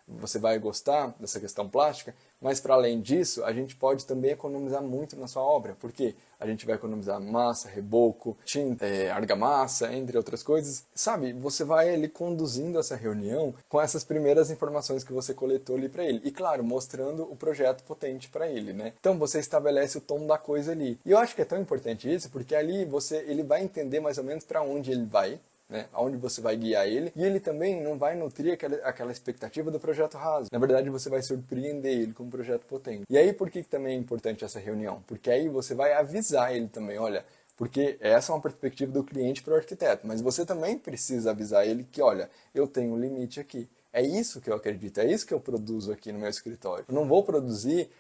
você vai gostar dessa questão plástica, mas para além disso, a gente pode também economizar muito na sua obra, porque a gente vai economizar massa, reboco, tinta, argamassa, entre outras coisas. Sabe, você vai ali conduzindo essa reunião com essas primeiras informações que você coletou ali para ele. E claro, mostrando o projeto potente para ele, né? Então você estabelece o tom da coisa ali. E eu acho que é tão importante isso, porque ali ele vai entender mais ou menos para onde ele vai, né, aonde você vai guiar ele, e ele também não vai nutrir aquela expectativa do projeto raso. Na verdade, você vai surpreender ele com um projeto potente. E aí, por que também é importante essa reunião? Porque aí você vai avisar ele também, olha, porque essa é uma perspectiva do cliente para o arquiteto, mas você também precisa avisar ele que, olha, eu tenho um limite aqui. É isso que eu acredito, é isso que eu produzo aqui no meu escritório. Eu não vou produzir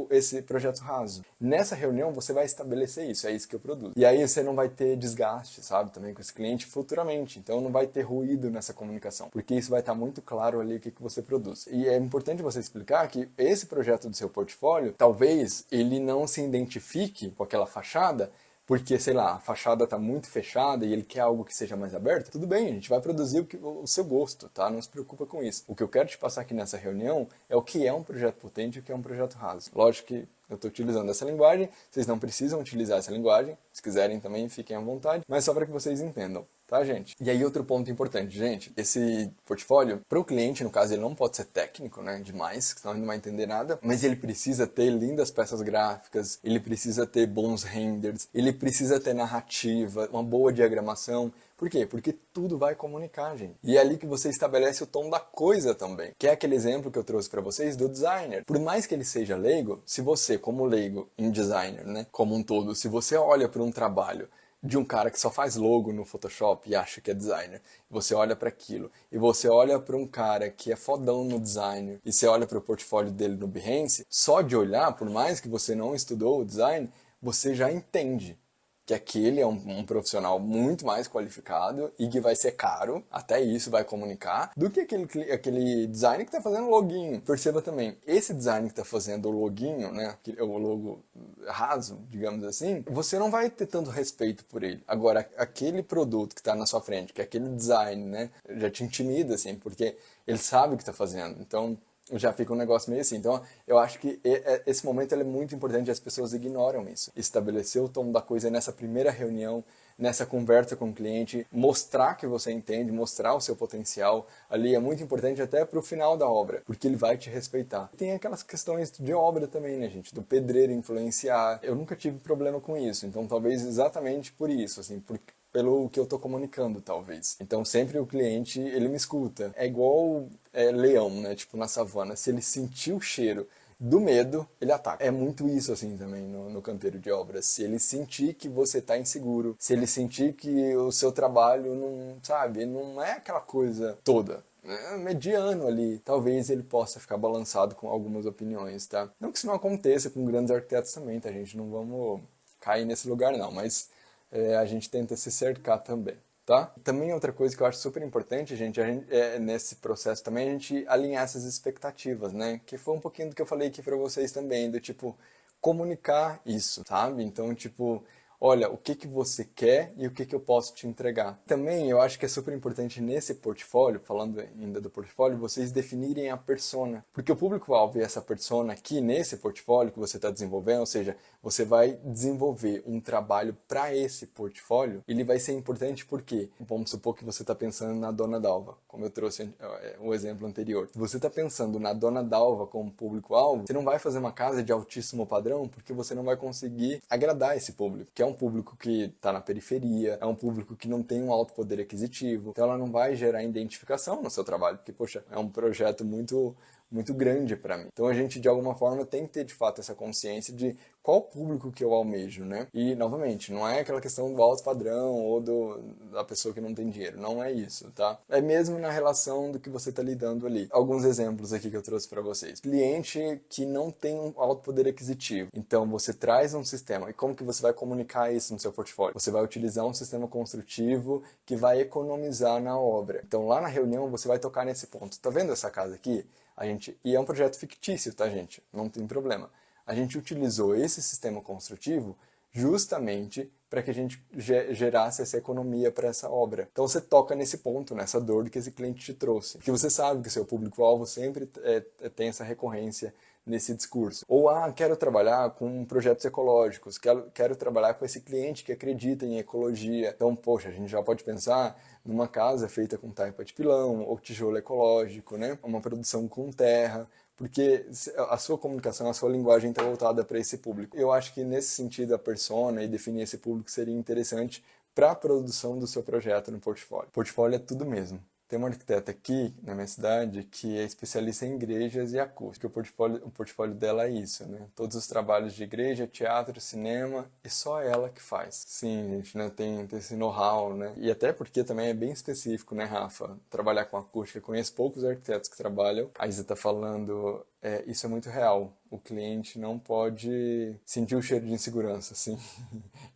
esse projeto raso. Nessa reunião você vai estabelecer isso, é isso que eu produzo. E aí você não vai ter desgaste, sabe, também com esse cliente futuramente. Então não vai ter ruído nessa comunicação, porque isso vai estar muito claro ali o que você produz. E é importante você explicar que esse projeto do seu portfólio, talvez ele não se identifique com aquela fachada, porque, sei lá, a fachada está muito fechada e ele quer algo que seja mais aberto, tudo bem, a gente vai produzir o seu gosto, tá? Não se preocupa com isso. O que eu quero te passar aqui nessa reunião é o que é um projeto potente e o que é um projeto raso. Lógico que eu estou utilizando essa linguagem, vocês não precisam utilizar essa linguagem, se quiserem também fiquem à vontade, mas só para que vocês entendam. Tá, gente? E aí outro ponto importante, gente, esse portfólio, para o cliente, no caso, ele não pode ser técnico, né, demais, senão ele não vai entender nada, mas ele precisa ter lindas peças gráficas, ele precisa ter bons renders, ele precisa ter narrativa, uma boa diagramação. Por quê? Porque tudo vai comunicar, gente. E é ali que você estabelece o tom da coisa também, que é aquele exemplo que eu trouxe para vocês do designer. Por mais que ele seja leigo, se você, como leigo em designer, né, como um todo, se você olha para um trabalho de um cara que só faz logo no Photoshop e acha que é designer, você olha para aquilo, e você olha para um cara que é fodão no design, e você olha para o portfólio dele no Behance, só de olhar, por mais que você não estudou o design, você já entende que aquele é um profissional muito mais qualificado e que vai ser caro, até isso vai comunicar, do que aquele designer que está fazendo loginho. Perceba também, esse designer que está fazendo o loginho, né, o logo raso, digamos assim, você não vai ter tanto respeito por ele. Agora, aquele produto que está na sua frente, que é aquele design, né, já te intimida, assim, porque ele sabe o que está fazendo. Então, já fica um negócio meio assim. Então, eu acho que esse momento é muito importante e as pessoas ignoram isso. Estabelecer o tom da coisa nessa primeira reunião, nessa conversa com o cliente, mostrar que você entende, mostrar o seu potencial ali é muito importante até para o final da obra, porque ele vai te respeitar. Tem aquelas questões de obra também, né, gente? Do pedreiro influenciar. Eu nunca tive problema com isso, então talvez exatamente por isso, assim, pelo que eu tô comunicando, talvez. Então, sempre o cliente, ele me escuta. É igual leão, né? Tipo, na savana. Se ele sentir o cheiro do medo, ele ataca. É muito isso, assim, também no canteiro de obras. Se ele sentir que você tá inseguro, se ele sentir que o seu trabalho não, sabe, não é aquela coisa toda, mediano ali, talvez ele possa ficar balançado com algumas opiniões, tá? Não que isso não aconteça com grandes arquitetos também, tá, gente? Não vamos cair nesse lugar, não, mas a gente tenta se cercar também, tá? Também outra coisa que eu acho super importante, gente, nesse processo também, a gente alinhar essas expectativas, né? Que foi um pouquinho do que eu falei aqui pra vocês também, do tipo, comunicar isso, sabe? Então, tipo, olha, o que que você quer e o que que eu posso te entregar. Também eu acho que é super importante nesse portfólio, falando ainda do portfólio, vocês definirem a persona. Porque o público-alvo é essa persona aqui nesse portfólio que você está desenvolvendo, ou seja, você vai desenvolver um trabalho para esse portfólio, ele vai ser importante porque, vamos supor que você está pensando na Dona Dalva, como eu trouxe o exemplo anterior. Se você está pensando na Dona Dalva como público-alvo, você não vai fazer uma casa de altíssimo padrão porque você não vai conseguir agradar esse público, que é um público que está na periferia, é um público que não tem um alto poder aquisitivo, então ela não vai gerar identificação no seu trabalho, porque, poxa, é um projeto muito grande para mim. Então a gente, de alguma forma, tem que ter, de fato, essa consciência de qual público que eu almejo, né? E, novamente, não é aquela questão do alto padrão ou da pessoa que não tem dinheiro. Não é isso, tá? É mesmo na relação do que você está lidando ali. Alguns exemplos aqui que eu trouxe para vocês. Cliente que não tem um alto poder aquisitivo. Então, você traz um sistema. E como que você vai comunicar isso no seu portfólio? Você vai utilizar um sistema construtivo que vai economizar na obra. Então, lá na reunião, você vai tocar nesse ponto. Tá vendo essa casa aqui? E é um projeto fictício, tá, gente? Não tem problema. A gente utilizou esse sistema construtivo justamente para que a gente gerasse essa economia para essa obra. Então você toca nesse ponto, nessa dor que esse cliente te trouxe. Porque você sabe que seu público-alvo sempre tem essa recorrência nesse discurso. Ou, quero trabalhar com projetos ecológicos, quero trabalhar com esse cliente que acredita em ecologia. Então, poxa, a gente já pode pensar numa casa feita com taipa de pilão ou tijolo ecológico, né? Uma produção com terra, porque a sua comunicação, a sua linguagem está voltada para esse público. Eu acho que nesse sentido a persona e definir esse público seria interessante para a produção do seu projeto no portfólio. Portfólio é tudo mesmo. Tem uma arquiteta aqui na minha cidade que é especialista em igrejas e acústica. O portfólio dela é isso, né? Todos os trabalhos de igreja, teatro, cinema, e só ela que faz. Sim, gente, né? Tem esse know-how, né? E até porque também é bem específico, né, Rafa? Trabalhar com acústica. Eu conheço poucos arquitetos que trabalham. A Isa tá falando, isso é muito real. O cliente não pode sentir o cheiro de insegurança, assim.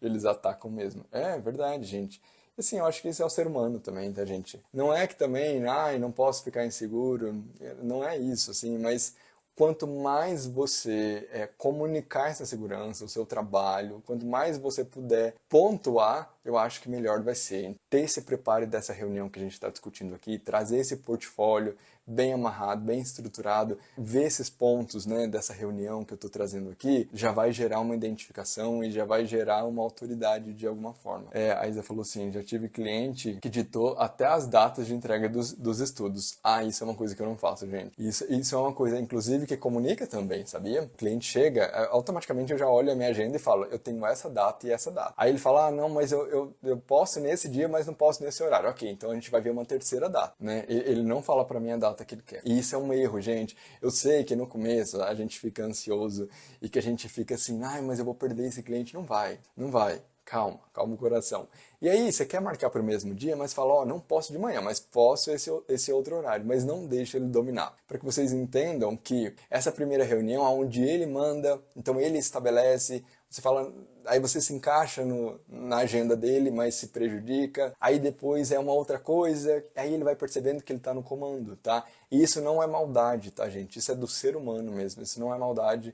Eles atacam mesmo. É verdade, gente. Assim, eu acho que isso é o ser humano também, tá, gente? Não é que também, não posso ficar inseguro, não é isso, assim, mas quanto mais você comunicar essa segurança, o seu trabalho, quanto mais você puder pontuar, eu acho que melhor vai ser. Ter esse preparo dessa reunião que a gente está discutindo aqui, trazer esse portfólio bem amarrado, bem estruturado, ver esses pontos, né, dessa reunião que eu estou trazendo aqui, já vai gerar uma identificação e já vai gerar uma autoridade de alguma forma. A Isa falou assim, já tive cliente que ditou até as datas de entrega dos estudos. Isso é uma coisa que eu não faço, gente. Isso é uma coisa, inclusive, que comunica também, sabia? O cliente chega, automaticamente eu já olho a minha agenda e falo, eu tenho essa data e essa data. Aí ele fala, não, mas eu posso nesse dia, mas não posso nesse horário. Ok, então a gente vai ver uma terceira data, né? Ele não fala pra mim a data que ele quer. E isso é um erro, gente. Eu sei que no começo a gente fica ansioso e que a gente fica assim, mas eu vou perder esse cliente. Não vai, não vai. Calma o coração. E aí, você quer marcar para o mesmo dia, mas fala, não posso de manhã, mas posso esse outro horário, mas não deixa ele dominar. Para que vocês entendam que essa primeira reunião, onde ele manda, então ele estabelece, você fala, aí você se encaixa na agenda dele, mas se prejudica, aí depois é uma outra coisa, aí ele vai percebendo que ele está no comando, tá? E isso não é maldade, tá, gente? Isso é do ser humano mesmo, isso não é maldade.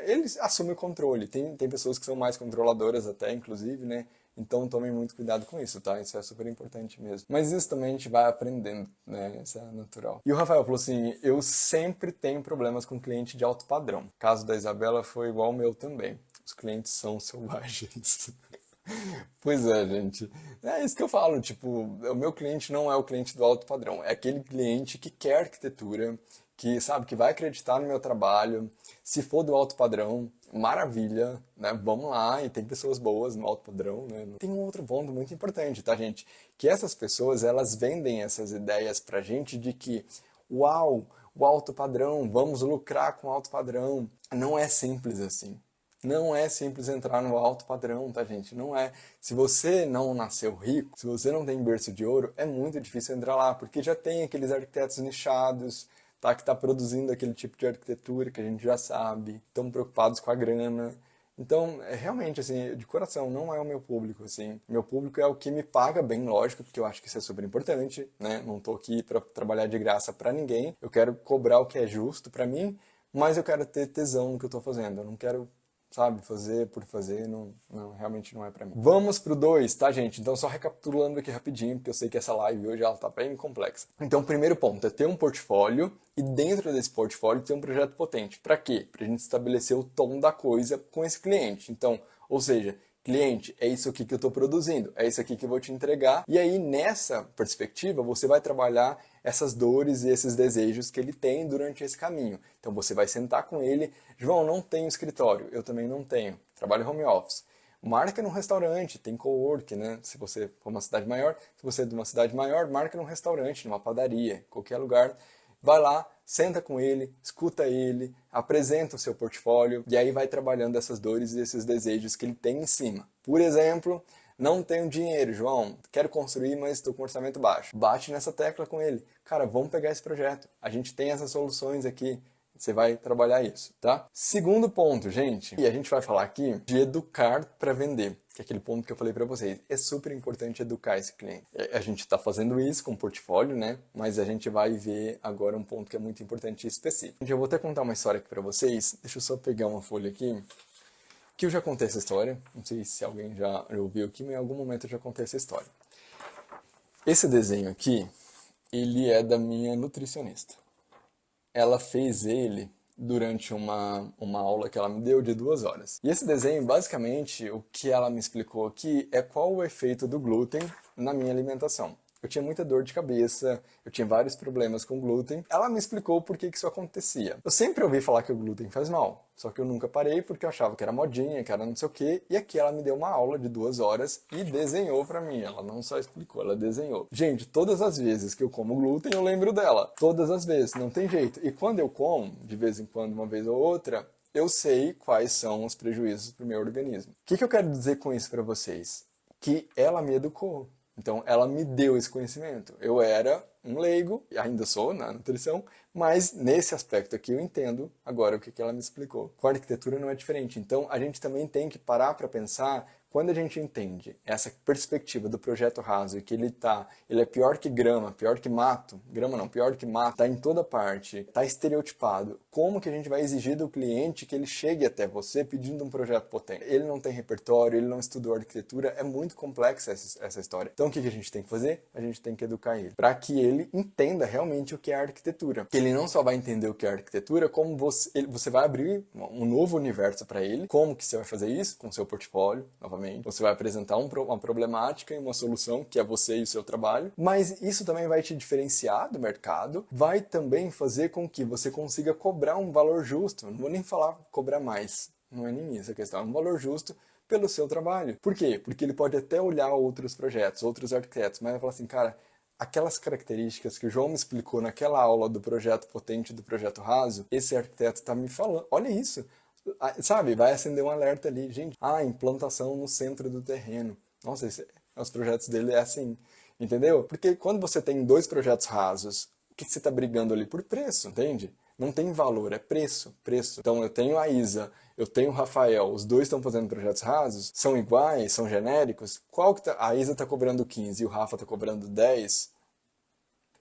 Ele assume o controle. Tem pessoas que são mais controladoras até, inclusive, né? Então tomem muito cuidado com isso, tá? Isso é super importante mesmo. Mas isso também a gente vai aprendendo, né? Isso é natural. E o Rafael falou assim, eu sempre tenho problemas com cliente de alto padrão. O caso da Isabela foi igual ao meu também. Os clientes são selvagens. Pois é, gente. É isso que eu falo, tipo, o meu cliente não é o cliente do alto padrão. É aquele cliente que quer arquitetura, que, sabe, que vai acreditar no meu trabalho. Se for do alto padrão, maravilha, né? Vamos lá, e tem pessoas boas no alto padrão, né? Tem um outro ponto muito importante, tá, gente? Que essas pessoas, elas vendem essas ideias pra gente de que, uau, o alto padrão, vamos lucrar com o alto padrão. Não é simples assim. Não é simples entrar no alto padrão, tá, gente? Não é. Se você não nasceu rico, se você não tem berço de ouro, é muito difícil entrar lá, porque já tem aqueles arquitetos nichados, tá, que está produzindo aquele tipo de arquitetura que a gente já sabe, estão preocupados com a grana. Então, realmente, assim, de coração, não é o meu público, assim. Meu público é o que me paga bem, lógico, porque eu acho que isso é super importante, né? Não tô aqui para trabalhar de graça para ninguém. Eu quero cobrar o que é justo para mim, mas eu quero ter tesão no que eu tô fazendo. Eu não quero, sabe, fazer por fazer, realmente não é pra mim. Vamos pro 2, tá, gente? Então, só recapitulando aqui rapidinho, porque eu sei que essa live hoje ela tá bem complexa. Então, o primeiro ponto é ter um portfólio e dentro desse portfólio ter um projeto potente. Pra quê? Pra gente estabelecer o tom da coisa com esse cliente. Então, ou seja, cliente, é isso aqui que eu estou produzindo, é isso aqui que eu vou te entregar. E aí, nessa perspectiva, você vai trabalhar essas dores e esses desejos que ele tem durante esse caminho. Então, você vai sentar com ele. João, não tenho escritório, eu também não tenho, trabalho home office. Marca num restaurante, tem cowork, né? Se você for uma cidade maior, se você é de uma cidade maior, marca num restaurante, numa padaria, qualquer lugar. Vai lá, senta com ele, escuta ele, apresenta o seu portfólio e aí vai trabalhando essas dores e esses desejos que ele tem em cima. Por exemplo, não tenho dinheiro, João, quero construir, mas estou com orçamento baixo. Bate nessa tecla com ele. Cara, vamos pegar esse projeto. A gente tem essas soluções aqui. Você vai trabalhar isso, tá? Segundo ponto, gente, e a gente vai falar aqui de educar para vender, que é aquele ponto que eu falei para vocês. É super importante educar esse cliente. A gente está fazendo isso com o portfólio, né? Mas a gente vai ver agora um ponto que é muito importante e específico. Eu vou até contar uma história aqui para vocês. Deixa eu só pegar uma folha aqui, que eu já contei essa história. Não sei se alguém já ouviu aqui, mas em algum momento eu já contei essa história. Esse desenho aqui, ele é da minha nutricionista. Ela fez ele durante uma aula que ela me deu de 2 horas. E esse desenho, basicamente, o que ela me explicou aqui é qual o efeito do glúten na minha alimentação. Eu tinha muita dor de cabeça, eu tinha vários problemas com glúten. Ela me explicou por que isso acontecia. Eu sempre ouvi falar que o glúten faz mal, só que eu nunca parei porque eu achava que era modinha, que era não sei o quê. E aqui ela me deu uma aula de 2 horas e desenhou pra mim. Ela não só explicou, ela desenhou. Gente, todas as vezes que eu como glúten, eu lembro dela. Todas as vezes, não tem jeito. E quando eu como, de vez em quando, uma vez ou outra, eu sei quais são os prejuízos pro meu organismo. O que eu quero dizer com isso pra vocês? Que ela me educou. Então, ela me deu esse conhecimento. Eu era um leigo, ainda sou na nutrição, mas nesse aspecto aqui eu entendo agora o que ela me explicou. Com a arquitetura não é diferente. Então, a gente também tem que parar para pensar, quando a gente entende essa perspectiva do projeto raso e que ele é pior que grama, pior que mato, grama não, pior que mato, tá em toda parte, tá estereotipado, como que a gente vai exigir do cliente que ele chegue até você pedindo um projeto potente? Ele não tem repertório, ele não estudou arquitetura, é muito complexa essa história. Então o que a gente tem que fazer? A gente tem que educar ele, para que ele entenda realmente o que é arquitetura. Que ele não só vai entender o que é arquitetura, como você vai abrir um novo universo para ele. Como que você vai fazer isso? Com o seu portfólio, novamente. Você vai apresentar uma problemática e uma solução, que é você e o seu trabalho, mas isso também vai te diferenciar do mercado, vai também fazer com que você consiga cobrar um valor justo. Não vou nem falar cobrar mais, não é nem isso a questão, é um valor justo pelo seu trabalho. Por quê? Porque ele pode até olhar outros projetos, outros arquitetos, mas vai falar assim, cara, aquelas características que o João me explicou naquela aula do projeto potente, do projeto raso, esse arquiteto está me falando, olha isso. Sabe, vai acender um alerta ali, gente. Implantação no centro do terreno. Nossa, os projetos dele é assim, entendeu? Porque quando você tem 2 projetos rasos, o que você está brigando ali? Por preço, entende? Não tem valor, é preço, preço. Então eu tenho a Isa, eu tenho o Rafael, os 2 estão fazendo projetos rasos, são iguais, são genéricos. A Isa está cobrando 15 e o Rafa está cobrando 10.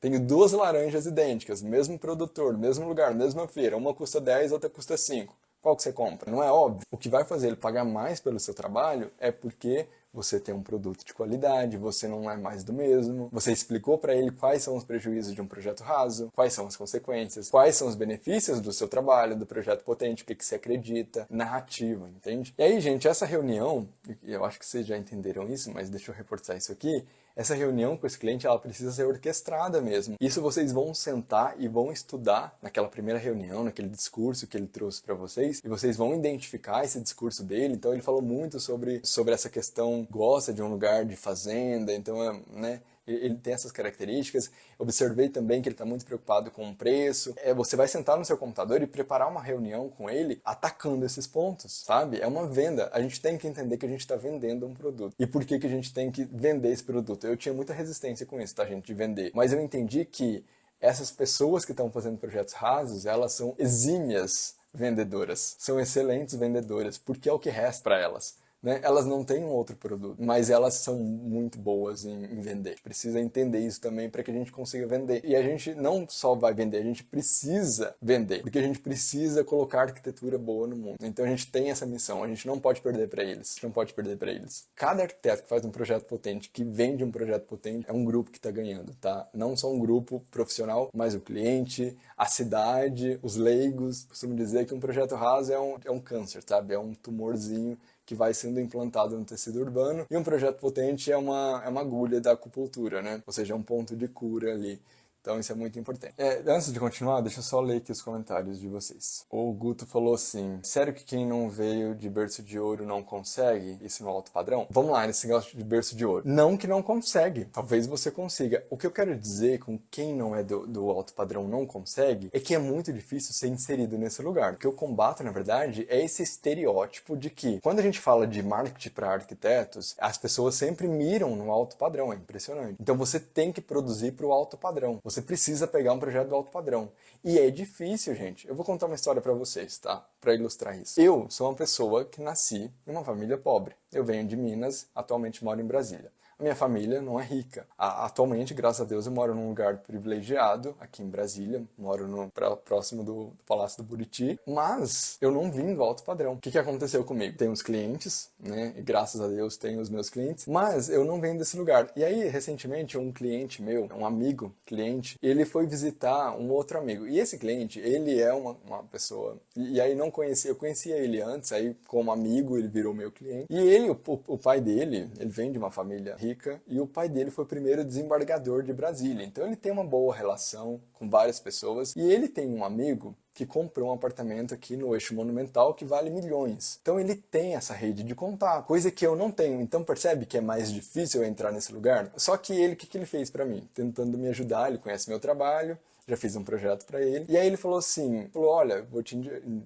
Tenho 2 laranjas idênticas, mesmo produtor, mesmo lugar, mesma feira. Uma custa 10, outra custa 5. Qual que você compra? Não é óbvio. O que vai fazer ele pagar mais pelo seu trabalho é porque você tem um produto de qualidade, você não é mais do mesmo, você explicou para ele quais são os prejuízos de um projeto raso, quais são as consequências, quais são os benefícios do seu trabalho, do projeto potente, o que você acredita, narrativa, entende? E aí, gente, essa reunião, eu acho que vocês já entenderam isso, mas deixa eu reforçar isso aqui, essa reunião com esse cliente, ela precisa ser orquestrada mesmo. Isso vocês vão sentar e vão estudar naquela primeira reunião, naquele discurso que ele trouxe para vocês, e vocês vão identificar esse discurso dele. Então ele falou muito sobre essa questão, gosta de um lugar de fazenda, então, né, ele tem essas características. Observei também que ele está muito preocupado com o preço. Você vai sentar no seu computador e preparar uma reunião com ele atacando esses pontos, sabe? É uma venda. A gente tem que entender que a gente está vendendo um produto. E por que a gente tem que vender esse produto? Eu tinha muita resistência com isso, tá, gente? De vender. Mas eu entendi que essas pessoas que estão fazendo projetos rasos, elas são exímias vendedoras. São excelentes vendedoras, porque é o que resta para elas. Né? Elas não têm um outro produto, mas elas são muito boas em vender. A gente precisa entender isso também para que a gente consiga vender. E a gente não só vai vender, a gente precisa vender, porque a gente precisa colocar arquitetura boa no mundo. Então a gente tem essa missão, a gente não pode perder para eles. A gente não pode perder para eles. Cada arquiteto que faz um projeto potente, que vende um projeto potente, é um grupo que está ganhando, tá? Não só um grupo profissional, mas o cliente, a cidade, os leigos. Costumo dizer que um projeto raso é um câncer, sabe? É um tumorzinho que vai sendo implantado no tecido urbano, e um projeto potente é uma agulha da acupuntura, né? Ou seja, é um ponto de cura ali. Então isso é muito importante. Antes de continuar, deixa eu só ler aqui os comentários de vocês. O Guto falou assim: sério que quem não veio de berço de ouro não consegue? Isso no alto padrão? Vamos lá, nesse negócio de berço de ouro. Não que não consegue, talvez você consiga. O que eu quero dizer com quem não é do alto padrão não consegue é que é muito difícil ser inserido nesse lugar. O que eu combato, na verdade, é esse estereótipo de que quando a gente fala de marketing para arquitetos, as pessoas sempre miram no alto padrão, é impressionante. Então você tem que produzir para o alto padrão. Você precisa pegar um projeto do alto padrão. E é difícil, gente. Eu vou contar uma história para vocês, tá? Para ilustrar isso. Eu sou uma pessoa que nasci em uma família pobre. Eu venho de Minas, atualmente moro em Brasília. A minha família não é rica. Atualmente, graças a Deus, eu moro num lugar privilegiado, aqui em Brasília. Moro próximo do Palácio do Buriti. Mas eu não vim do alto padrão. O que aconteceu comigo? Tenho os clientes, né? E graças a Deus tenho os meus clientes. Mas eu não venho desse lugar. E aí, recentemente, um cliente meu, um amigo cliente, ele foi visitar um outro amigo. E esse cliente, ele é uma pessoa... E aí não conhecia, eu conhecia ele antes, aí como amigo ele virou meu cliente. E ele, o pai dele, ele vem de uma família rica, e o pai dele foi o primeiro desembargador de Brasília. Então ele tem uma boa relação com várias pessoas, e ele tem um amigo que comprou um apartamento aqui no Eixo Monumental que vale milhões. Então ele tem essa rede de contato, coisa que eu não tenho. Então percebe que é mais difícil eu entrar nesse lugar? Só que ele, o que ele fez para mim? Tentando me ajudar, ele conhece meu trabalho, já fiz um projeto para ele. E aí ele falou assim, olha, vou te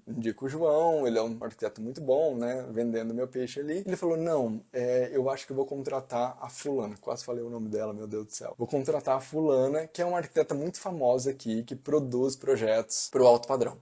indico o João, ele é um arquiteto muito bom, né, vendendo meu peixe ali. Ele falou, não, eu acho que eu vou contratar a fulana. Quase falei o nome dela, meu Deus do céu. Vou contratar a fulana, que é uma arquiteta muito famosa aqui, que produz projetos para o alto padrão.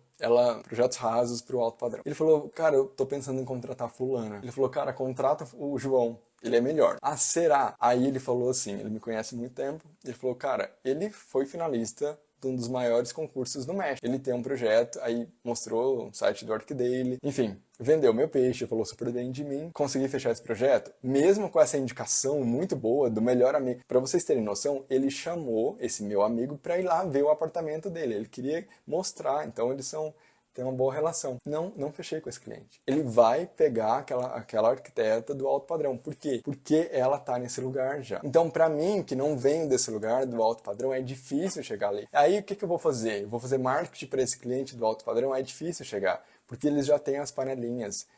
Projetos rasos para o alto padrão. Ele falou, cara, eu tô pensando em contratar a fulana. Ele falou, cara, contrata o João. Ele é melhor. Ah, será? Aí ele falou assim, ele me conhece há muito tempo. Ele falou, cara, ele foi finalista de um dos maiores concursos no México. Ele tem um projeto, aí mostrou o site do ArcDaily, enfim, vendeu meu peixe, falou super bem de mim, consegui fechar esse projeto, mesmo com essa indicação muito boa do melhor amigo. Para vocês terem noção, ele chamou esse meu amigo para ir lá ver o apartamento dele, ele queria mostrar, então eles tem uma boa relação. Não fechei com esse cliente. Ele vai pegar aquela arquiteta do alto padrão. Por quê? Porque ela tá nesse lugar já. Então, para mim, que não venho desse lugar do alto padrão, é difícil chegar ali. Aí, o que eu vou fazer? Eu vou fazer marketing para esse cliente do alto padrão? É difícil chegar, porque eles já têm as panelinhas.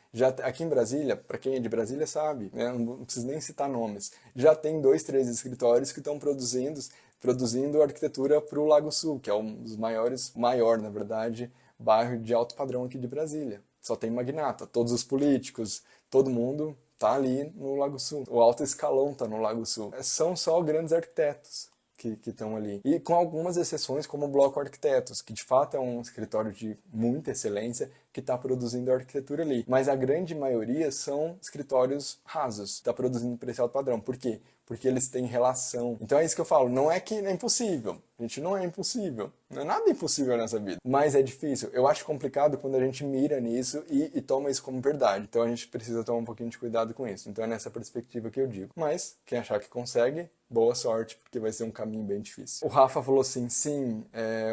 Aqui em Brasília, para quem é de Brasília sabe, né? Não preciso nem citar nomes, já tem 2, 3 escritórios que estão produzindo arquitetura para o Lago Sul, que é um dos maior, na verdade, bairro de alto padrão aqui de Brasília. Só tem magnata, todos os políticos, todo mundo tá ali no Lago Sul. O alto escalão tá no Lago Sul. São só grandes arquitetos que estão ali. E com algumas exceções, como o Bloco Arquitetos, que de fato é um escritório de muita excelência, que está produzindo arquitetura ali. Mas a grande maioria são escritórios rasos, está produzindo para esse alto padrão. Por quê? Porque eles têm relação. Então é isso que eu falo, não é que é impossível. Gente, não é impossível. Não é nada impossível nessa vida. Mas é difícil. Eu acho complicado quando a gente mira nisso e toma isso como verdade. Então a gente precisa tomar um pouquinho de cuidado com isso. Então é nessa perspectiva que eu digo. Mas, quem achar que consegue, boa sorte, porque vai ser um caminho bem difícil. O Rafa falou assim, sim,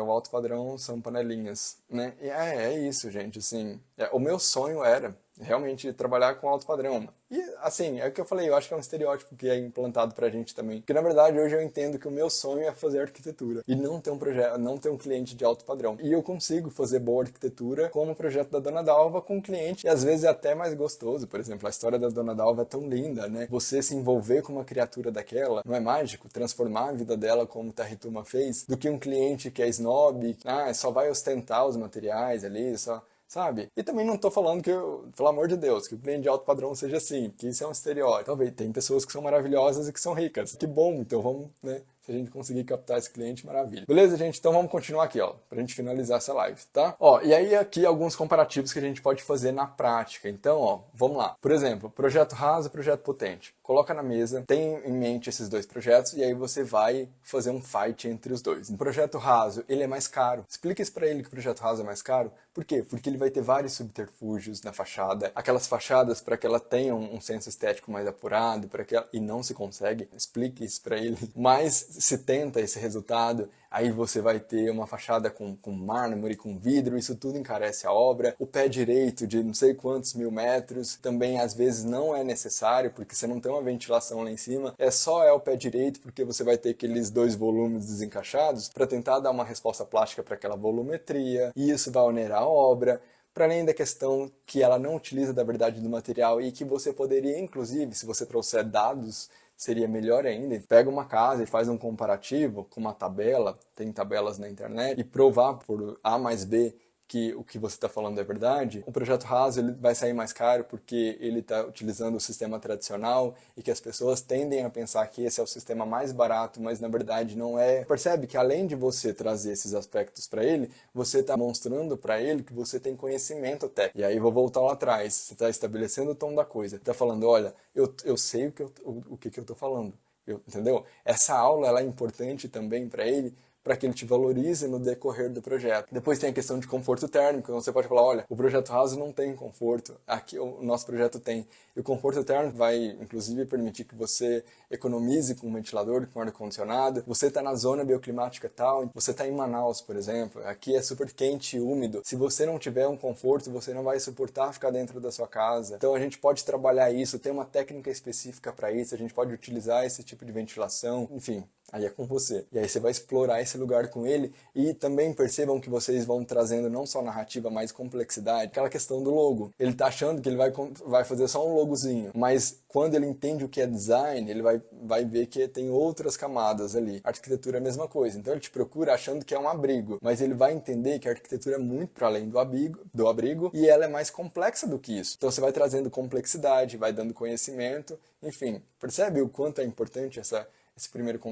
o alto padrão são panelinhas, né? E é isso, gente, assim, o meu sonho era, realmente trabalhar com alto padrão. E, assim, é o que eu falei, eu acho que é um estereótipo que é implantado pra gente também. Porque, na verdade, hoje eu entendo que o meu sonho é fazer arquitetura e não ter um projeto, não ter um cliente de alto padrão. E eu consigo fazer boa arquitetura como o projeto da Dona Dalva com um cliente, e às vezes é até mais gostoso. Por exemplo, a história da Dona Dalva é tão linda, né? Você se envolver com uma criatura daquela, não é mágico? Transformar a vida dela como Tarrituma fez, do que um cliente que é snob, só vai ostentar os materiais ali, só... Sabe? E também não tô falando que, pelo amor de Deus, que o cliente de alto padrão seja assim, que isso é um estereótipo. Talvez tem pessoas que são maravilhosas e que são ricas. Que bom, então vamos, né? Se a gente conseguir captar esse cliente, maravilha. Beleza, gente? Então vamos continuar aqui, ó, pra gente finalizar essa live, tá? Ó, e aí aqui alguns comparativos que a gente pode fazer na prática. Então, ó, vamos lá. Por exemplo, projeto raso, projeto potente. Coloca na mesa, tem em mente esses dois projetos e aí você vai fazer um fight entre os dois. No projeto raso, ele é mais caro. Explica isso pra ele que o projeto raso é mais caro. Por quê? Porque ele vai ter vários subterfúgios na fachada, aquelas fachadas para que ela tenha um senso estético mais apurado, para que ela... e não se consegue. Explique isso para ele. Mas se tenta esse resultado, aí você vai ter uma fachada com mármore, com vidro, isso tudo encarece a obra. O pé direito de não sei quantos mil metros também às vezes não é necessário, porque você não tem uma ventilação lá em cima. Só o pé direito, porque você vai ter aqueles dois volumes desencaixados para tentar dar uma resposta plástica para aquela volumetria, e isso vai onerar a obra. Para além da questão que ela não utiliza da verdade do material e que você poderia, inclusive, se você trouxer dados, seria melhor ainda. Pega uma casa e faz um comparativo com uma tabela, tem tabelas na internet, e provar por A mais B que o que você está falando é verdade. O projeto raso ele vai sair mais caro porque ele está utilizando o sistema tradicional e que as pessoas tendem a pensar que esse é o sistema mais barato, mas na verdade não é. Percebe que além de você trazer esses aspectos para ele, você está mostrando para ele que você tem conhecimento técnico. E aí vou voltar lá atrás, você está estabelecendo o tom da coisa. Está falando, olha, eu sei o que eu estou falando. Entendeu? Essa aula ela é importante também para ele, para que ele te valorize no decorrer do projeto. Depois tem a questão de conforto térmico, então você pode falar, olha, o projeto raso não tem conforto, aqui o nosso projeto tem. E o conforto térmico vai, inclusive, permitir que você economize com um ventilador, com ar-condicionado. Você está na zona bioclimática tal, você está em Manaus, por exemplo, aqui é super quente e úmido. Se você não tiver um conforto, você não vai suportar ficar dentro da sua casa. Então a gente pode trabalhar isso, tem uma técnica específica para isso, a gente pode utilizar esse tipo de ventilação, enfim. Aí é com você. E aí você vai explorar esse lugar com ele e também percebam que vocês vão trazendo não só narrativa, mas complexidade. Aquela questão do logo. Ele tá achando que ele vai fazer só um logozinho, mas quando ele entende o que é design, ele vai ver que tem outras camadas ali. A arquitetura é a mesma coisa. Então ele te procura achando que é um abrigo, mas ele vai entender que a arquitetura é muito para além do abrigo e ela é mais complexa do que isso. Então você vai trazendo complexidade, vai dando conhecimento, enfim. Percebe o quanto é importante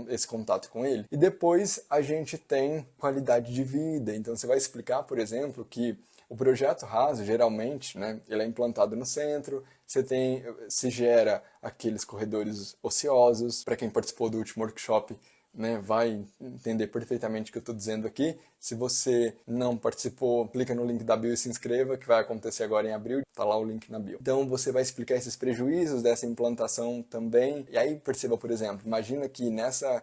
esse contato com ele? E depois a gente tem qualidade de vida. Então você vai explicar, por exemplo, que o projeto raso, geralmente, né, ele é implantado no centro, se gera aqueles corredores ociosos. Para quem participou do último workshop, né, vai entender perfeitamente o que eu estou dizendo aqui. Se você não participou, clica no link da bio e se inscreva, que vai acontecer agora em abril. Está lá o link na bio. Então você vai explicar esses prejuízos dessa implantação também. E aí perceba, por exemplo, imagina que nessa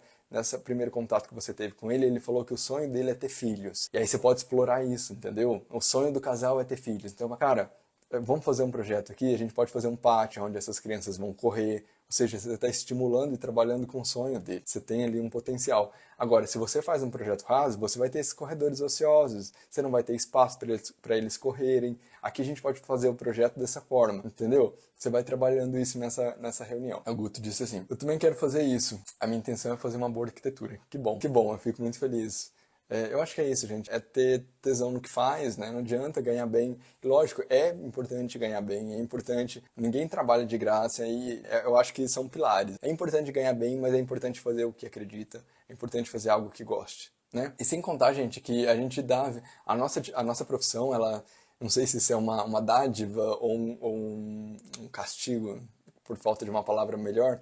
primeiro contato que você teve com ele, ele falou que o sonho dele é ter filhos. E aí você pode explorar isso, entendeu? O sonho do casal é ter filhos. Então, cara, vamos fazer um projeto aqui, a gente pode fazer um pátio onde essas crianças vão correr, ou seja, você está estimulando e trabalhando com o sonho dele, você tem ali um potencial. Agora, se você faz um projeto raso, você vai ter esses corredores ociosos, você não vai ter espaço para eles correrem. Aqui a gente pode fazer o projeto dessa forma, entendeu? Você vai trabalhando isso nessa reunião. O Guto disse assim, eu também quero fazer isso, a minha intenção é fazer uma boa arquitetura. Que bom, eu fico muito feliz. Eu acho que é isso, gente. É ter tesão no que faz, né? Não adianta ganhar bem. E, lógico, é importante ganhar bem, é importante. Ninguém trabalha de graça e eu acho que são pilares. É importante ganhar bem, mas é importante fazer o que acredita. É importante fazer algo que goste, né? E sem contar, gente, que a gente dá... A nossa profissão, ela... Não sei se isso é uma dádiva ou um castigo, por falta de uma palavra melhor,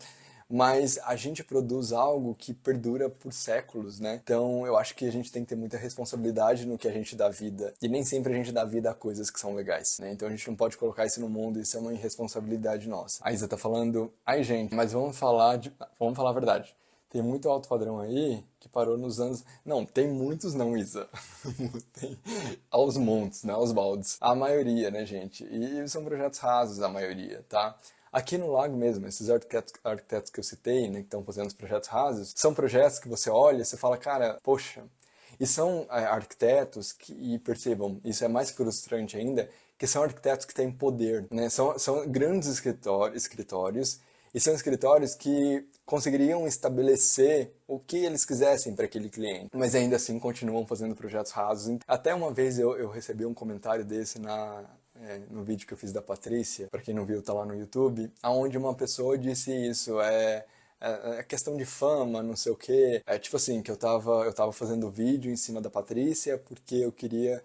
mas a gente produz algo que perdura por séculos, né? Então eu acho que a gente tem que ter muita responsabilidade no que a gente dá vida. E nem sempre a gente dá vida a coisas que são legais, né? Então a gente não pode colocar isso no mundo, isso é uma irresponsabilidade nossa. A Isa tá falando, ai gente, mas vamos falar a verdade. Tem muito alto padrão aí que parou nos anos... Não, tem muitos não, Isa. Tem aos montes, né? Aos baldes. A maioria, né, gente? E são projetos rasos, a maioria, tá? Aqui no Lago mesmo, esses arquitetos que eu citei, né, que estão fazendo os projetos rasos, são projetos que você olha e você fala, cara, poxa... E são arquitetos que, e percebam, isso é mais frustrante ainda, que são arquitetos que têm poder, né? São grandes escritórios, e são escritórios que conseguiriam estabelecer o que eles quisessem para aquele cliente, mas ainda assim continuam fazendo projetos rasos. Até uma vez eu recebi um comentário desse no vídeo que eu fiz da Patrícia, para quem não viu, tá lá no YouTube, onde uma pessoa disse isso, é questão de fama, não sei o quê. É tipo assim, que eu tava fazendo vídeo em cima da Patrícia porque eu queria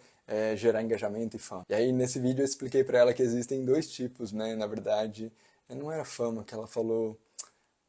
gerar engajamento e fama. E aí nesse vídeo eu expliquei pra ela que existem dois tipos, né? Na verdade, não era fama que ela falou...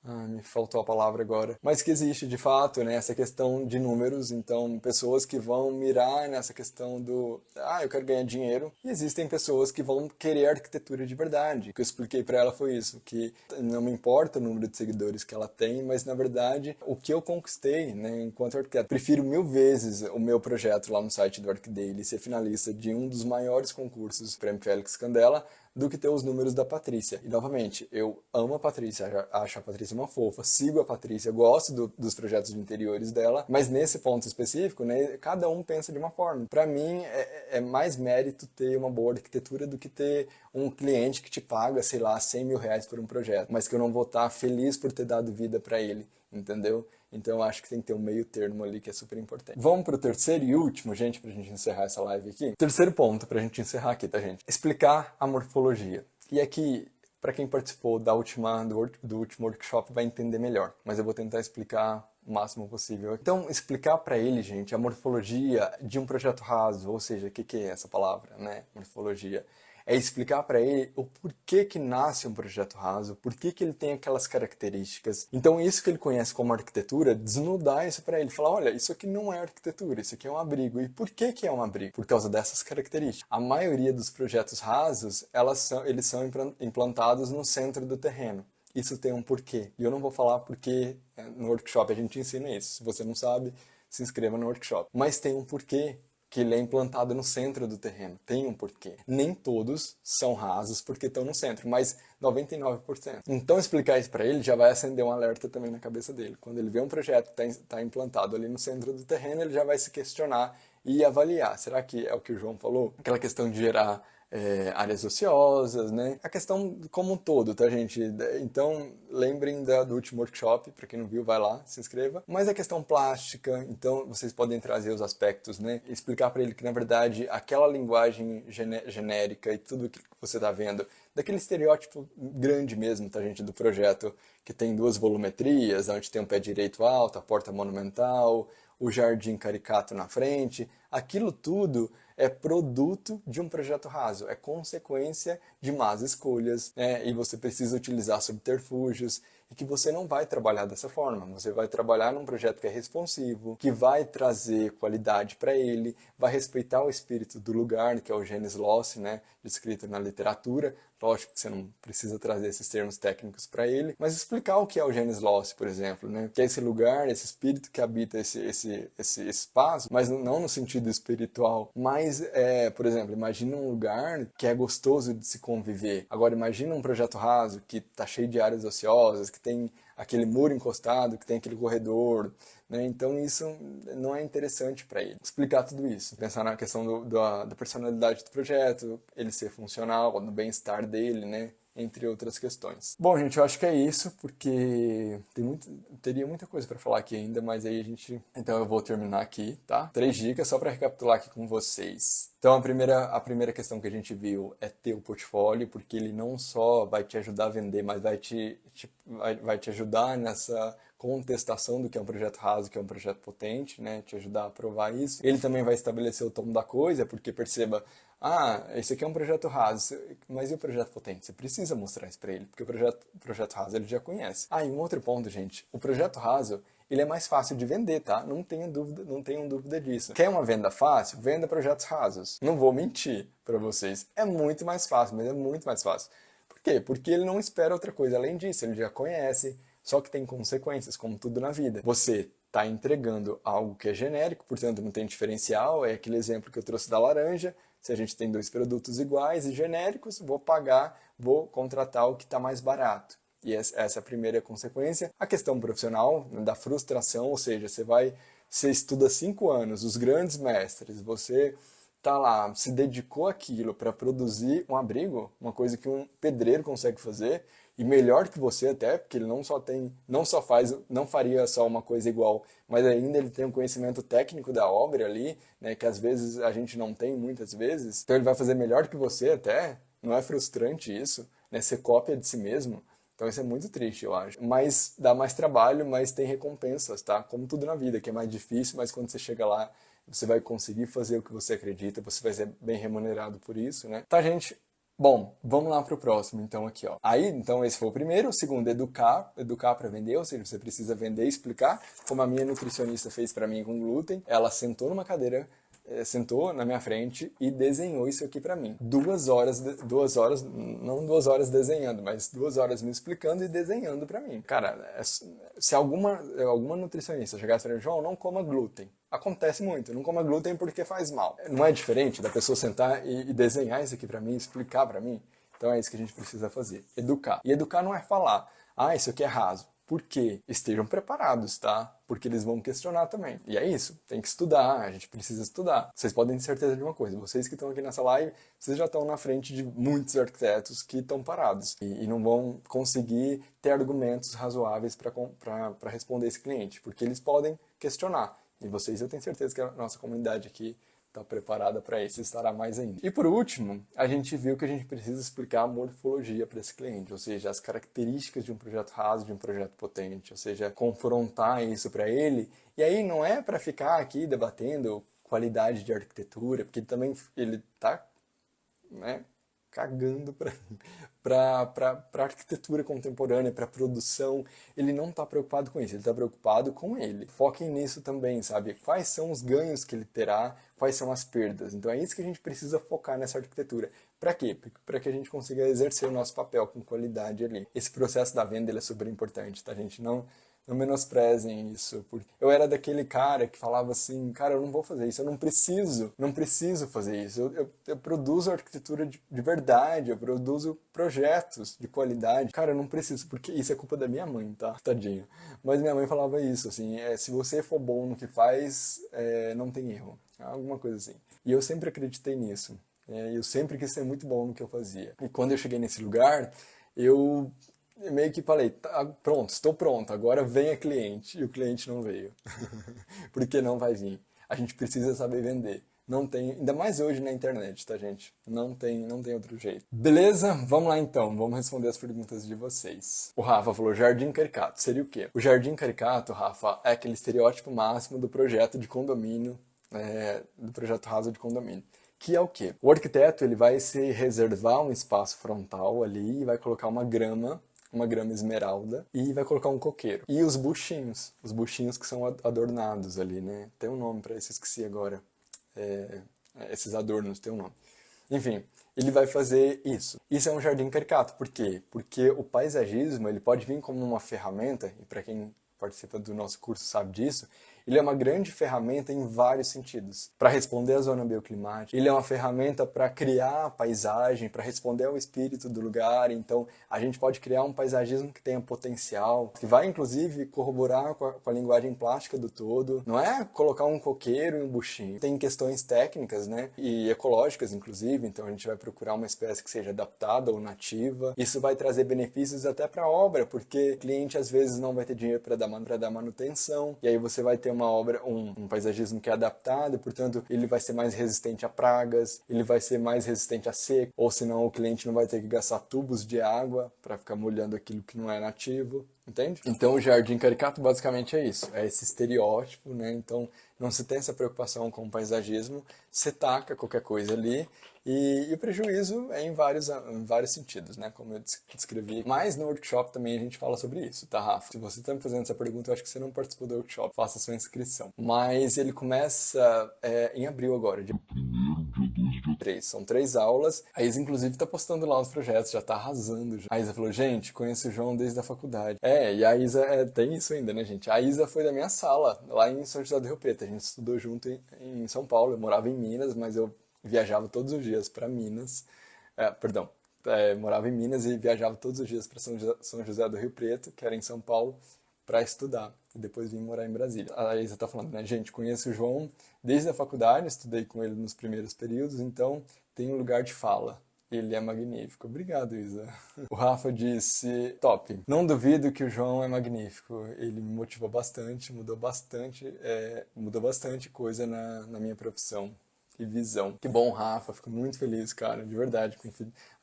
Ah, me faltou a palavra agora. Mas que existe, de fato, né, essa questão de números. Então, pessoas que vão mirar nessa questão do... Ah, eu quero ganhar dinheiro. E existem pessoas que vão querer arquitetura de verdade. O que eu expliquei para ela foi isso, que não me importa o número de seguidores que ela tem, mas, na verdade, o que eu conquistei, né, enquanto arquiteto. Prefiro 1000 vezes o meu projeto lá no site do ArcDaily ser finalista de um dos maiores concursos do Prêmio Félix Candela do que ter os números da Patrícia. E, novamente, eu amo a Patrícia, acho a Patrícia uma fofa, sigo a Patrícia, gosto dos projetos de interiores dela, mas nesse ponto específico, né, cada um pensa de uma forma. Para mim, é mais mérito ter uma boa arquitetura do que ter um cliente que te paga, sei lá, 100 mil reais por um projeto, mas que eu não vou estar feliz por ter dado vida para ele, entendeu? Então eu acho que tem que ter um meio termo ali que é super importante. Vamos pro terceiro e último, gente, pra gente encerrar essa live aqui. Terceiro ponto pra gente encerrar aqui, tá, gente? Explicar a morfologia. E aqui, para quem participou do último workshop vai entender melhor, mas eu vou tentar explicar o máximo possível. Então, explicar para ele, gente, a morfologia de um projeto raso, ou seja, o que é essa palavra, né? Morfologia. É explicar para ele o porquê que nasce um projeto raso, porquê que ele tem aquelas características. Então, isso que ele conhece como arquitetura, desnudar isso para ele. Falar, olha, isso aqui não é arquitetura, isso aqui é um abrigo. E por que que é um abrigo? Por causa dessas características. A maioria dos projetos rasos, eles são implantados no centro do terreno. Isso tem um porquê. E eu não vou falar porque no workshop a gente ensina isso. Se você não sabe, se inscreva no workshop. Mas tem um porquê que ele é implantado no centro do terreno. Tem um porquê. Nem todos são rasos porque estão no centro, mas 99%. Então explicar isso para ele já vai acender um alerta também na cabeça dele. Quando ele vê um projeto que está implantado ali no centro do terreno, ele já vai se questionar e avaliar. Será que é o que o João falou? Aquela questão de gerar áreas ociosas, né? A questão como um todo, tá, gente? Então, lembrem do último workshop, para quem não viu, vai lá, se inscreva. Mas a questão plástica, então vocês podem trazer os aspectos, né? Explicar para ele que, na verdade, aquela linguagem genérica e tudo que você está vendo, daquele estereótipo grande mesmo, tá, gente, do projeto, que tem 2 volumetrias, onde tem um pé direito alto, a porta monumental, o jardim caricato na frente, aquilo tudo é produto de um projeto raso, é consequência de más escolhas, né? E você precisa utilizar subterfúgios e que você não vai trabalhar dessa forma. Você vai trabalhar num projeto que é responsivo, que vai trazer qualidade para ele, vai respeitar o espírito do lugar, que é o Gênesis Loci, né? Descrito na literatura. Lógico que você não precisa trazer esses termos técnicos para ele, mas explicar o que é o Gênesis Loci, por exemplo, né? Que é esse lugar, esse espírito que habita esse espaço, mas não no sentido espiritual, mas, por exemplo, imagina um lugar que é gostoso de se conviver. Agora, imagina um projeto raso que está cheio de áreas ociosas, que tem aquele muro encostado, que tem aquele corredor, né? Então isso não é interessante para ele. Explicar tudo isso, pensar na questão da personalidade do projeto, ele ser funcional, no bem-estar dele, né? Entre outras questões. Bom, gente, eu acho que é isso, porque teria muita coisa para falar aqui ainda, mas aí então eu vou terminar aqui, tá? 3 dicas só para recapitular aqui com vocês. Então a primeira questão que a gente viu é ter o portfólio, porque ele não só vai te ajudar a vender, mas vai te ajudar nessa contestação do que é um projeto raso, que é um projeto potente, né? Te ajudar a provar isso. Ele também vai estabelecer o tom da coisa, porque perceba, esse aqui é um projeto raso, mas e o projeto potente? Você precisa mostrar isso para ele, porque o projeto raso ele já conhece. E um outro ponto, gente, o projeto raso, ele é mais fácil de vender, tá? Não tenham dúvida disso. Quer uma venda fácil? Venda projetos rasos. Não vou mentir para vocês. É muito mais fácil, mas é muito mais fácil. Por quê? Porque ele não espera outra coisa além disso, ele já conhece, Só que tem consequências, como tudo na vida. Você está entregando algo que é genérico, portanto não tem diferencial, é aquele exemplo que eu trouxe da laranja. Se a gente tem dois produtos iguais e genéricos, vou contratar o que está mais barato. E essa é a primeira consequência. A questão profissional, da frustração, ou seja, você estuda 5 anos, os grandes mestres, você tá lá, se dedicou àquilo para produzir um abrigo, uma coisa que um pedreiro consegue fazer, e melhor que você até, porque ele não faria só uma coisa igual, mas ainda ele tem um conhecimento técnico da obra ali, né, que às vezes a gente não tem muitas vezes. Então ele vai fazer melhor que você até. Não é frustrante isso, né? Ser cópia de si mesmo. Então isso é muito triste, eu acho. Mas dá mais trabalho, mas tem recompensas, tá? Como tudo na vida, que é mais difícil, mas quando você chega lá, você vai conseguir fazer o que você acredita, você vai ser bem remunerado por isso, né? Tá, gente? Bom, vamos lá pro próximo, então, aqui, ó. Aí, então, esse foi o primeiro. O segundo, educar para vender, ou seja, você precisa vender e explicar, como a minha nutricionista fez para mim com glúten. Ela sentou numa cadeira, sentou na minha frente e desenhou isso aqui para mim. 2 horas, não 2 horas desenhando, mas 2 horas me explicando e desenhando para mim. Cara, se alguma nutricionista chegasse para mim, João, não coma glúten. Acontece muito, não coma glúten porque faz mal. Não é diferente da pessoa sentar e desenhar isso aqui pra mim, explicar pra mim? Então é isso que a gente precisa fazer, educar. E educar não é falar, isso aqui é raso. Por quê? Estejam preparados, tá? Porque eles vão questionar também. E é isso, tem que estudar, a gente precisa estudar. Vocês podem ter certeza de uma coisa, vocês que estão aqui nessa live, vocês já estão na frente de muitos arquitetos que estão parados e não vão conseguir ter argumentos razoáveis para responder esse cliente, porque eles podem questionar. E vocês, eu tenho certeza que a nossa comunidade aqui está preparada para isso e estará mais ainda. E por último, a gente viu que a gente precisa explicar a morfologia para esse cliente, ou seja, as características de um projeto raso, de um projeto potente, ou seja, confrontar isso para ele. E aí não é para ficar aqui debatendo qualidade de arquitetura, porque ele está, né, cagando para arquitetura contemporânea, para produção. Ele não está preocupado com isso, ele está preocupado com ele. Foquem nisso também, sabe? Quais são os ganhos que ele terá, quais são as perdas. Então é isso que a gente precisa focar nessa arquitetura. Para quê? Para que a gente consiga exercer o nosso papel com qualidade ali. Esse processo da venda ele é super importante, tá, gente? Não menosprezem isso. Porque eu era daquele cara que falava assim, cara, eu não vou fazer isso, eu não preciso fazer isso. Eu produzo arquitetura de verdade, eu produzo projetos de qualidade. Cara, eu não preciso, porque isso é culpa da minha mãe, tá? Tadinha. Mas minha mãe falava isso, assim, se você for bom no que faz, não tem erro. Alguma coisa assim. E eu sempre acreditei nisso. Eu sempre quis ser muito bom no que eu fazia. E quando eu cheguei nesse lugar, eu meio que falei, tá, pronto, estou pronto, agora venha cliente. E o cliente não veio. Porque não vai vir. A gente precisa saber vender. Não tem, ainda mais hoje na internet, tá, gente? Não tem outro jeito. Beleza? Vamos lá então, vamos responder as perguntas de vocês. O Rafa falou, jardim caricato, seria o quê? O jardim caricato, Rafa, é aquele estereótipo máximo do projeto de condomínio, do projeto raso de condomínio. Que é o quê? O arquiteto ele vai se reservar um espaço frontal ali e vai colocar uma grama esmeralda e vai colocar um coqueiro. E os buchinhos que são adornados ali, né? Tem um nome para isso, esqueci agora. Esses adornos tem um nome. Enfim, ele vai fazer isso. Isso é um jardim caricato. Por quê? Porque o paisagismo ele pode vir como uma ferramenta, e para quem participa do nosso curso sabe disso, ele é uma grande ferramenta em vários sentidos. Para responder à zona bioclimática, ele é uma ferramenta para criar a paisagem, para responder ao espírito do lugar. Então, a gente pode criar um paisagismo que tenha potencial, que vai, inclusive, corroborar com a linguagem plástica do todo. Não é colocar um coqueiro e um buchinho. Tem questões técnicas, né? E ecológicas, inclusive. Então, a gente vai procurar uma espécie que seja adaptada ou nativa. Isso vai trazer benefícios até para a obra, porque o cliente, às vezes, não vai ter dinheiro para dar manutenção. E aí você vai ter uma obra, um paisagismo que é adaptado, portanto, ele vai ser mais resistente a pragas, ele vai ser mais resistente a seca, ou senão o cliente não vai ter que gastar tubos de água para ficar molhando aquilo que não é nativo, entende? Então, o jardim caricato basicamente é isso, é esse estereótipo, né? Então, não se tem essa preocupação com o paisagismo, você taca qualquer coisa ali, e o prejuízo é em vários sentidos, né? Como eu descrevi. Mas no workshop também a gente fala sobre isso, tá, Rafa? Se você está me fazendo essa pergunta, eu acho que você não participou do workshop. Faça sua inscrição. Mas ele começa em abril agora. Dia 1º, dia 2, dia Três. São 3 aulas. A Isa, inclusive, tá postando lá os projetos, já tá arrasando. Já. A Isa falou, gente, conheço o João desde a faculdade. E a Isa, tem isso ainda, né, gente? A Isa foi da minha sala, lá em São José do Rio Preto. A gente estudou junto em São Paulo. Eu morava em Minas, mas eu viajava todos os dias para Minas. Morava em Minas e viajava todos os dias para São José do Rio Preto, que era em São Paulo, para estudar. E depois vim morar em Brasília. A Isa tá falando, né, gente, conheço o João desde a faculdade, estudei com ele nos primeiros períodos, então tem um lugar de fala. Ele é magnífico. Obrigado, Isa. O Rafa disse, top. Não duvido que o João é magnífico. Ele me motivou bastante, mudou bastante coisa na minha profissão e visão. Que bom, Rafa. Fico muito feliz, cara, de verdade.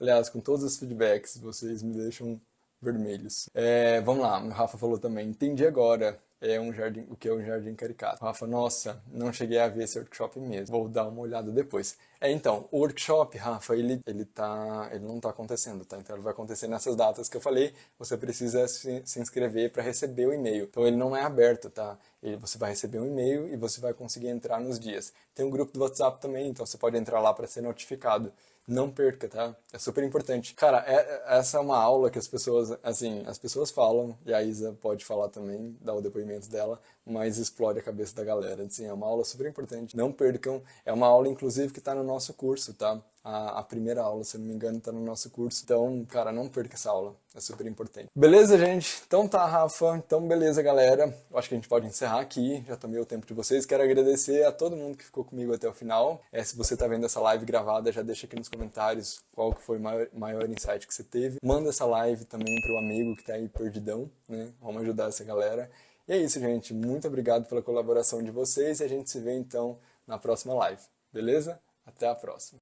Aliás, com todos os feedbacks, vocês me deixam vermelhos. Vamos lá, o Rafa falou também, entendi agora o que é um jardim caricato. O Rafa, nossa, não cheguei a ver esse workshop mesmo, vou dar uma olhada depois. Então, o workshop, Rafa, ele não tá acontecendo, tá? Então ele vai acontecer nessas datas que eu falei, você precisa se inscrever para receber o e-mail. Então ele não é aberto, tá? Você vai receber um e-mail e você vai conseguir entrar nos dias. Tem um grupo do WhatsApp também, então você pode entrar lá para ser notificado. Não perca, tá? É super importante. Cara, essa é uma aula que as pessoas falam, e a Isa pode falar também, dar o depoimento dela, mas explode a cabeça da galera. Assim, é uma aula super importante. Não percam. É uma aula, inclusive, que está no nosso curso, tá? A primeira aula, se eu não me engano, está no nosso curso. Então, cara, não perca essa aula. É super importante. Beleza, gente? Então tá, Rafa. Então, beleza, galera. Eu acho que a gente pode encerrar aqui. Já tomei o tempo de vocês. Quero agradecer a todo mundo que ficou comigo até o final. Se você tá vendo essa live gravada, já deixa aqui nos comentários qual que foi o maior insight que você teve. Manda essa live também pro amigo que tá aí perdidão, né? Vamos ajudar essa galera. E é isso, gente. Muito obrigado pela colaboração de vocês e a gente se vê, então, na próxima live. Beleza? Até a próxima.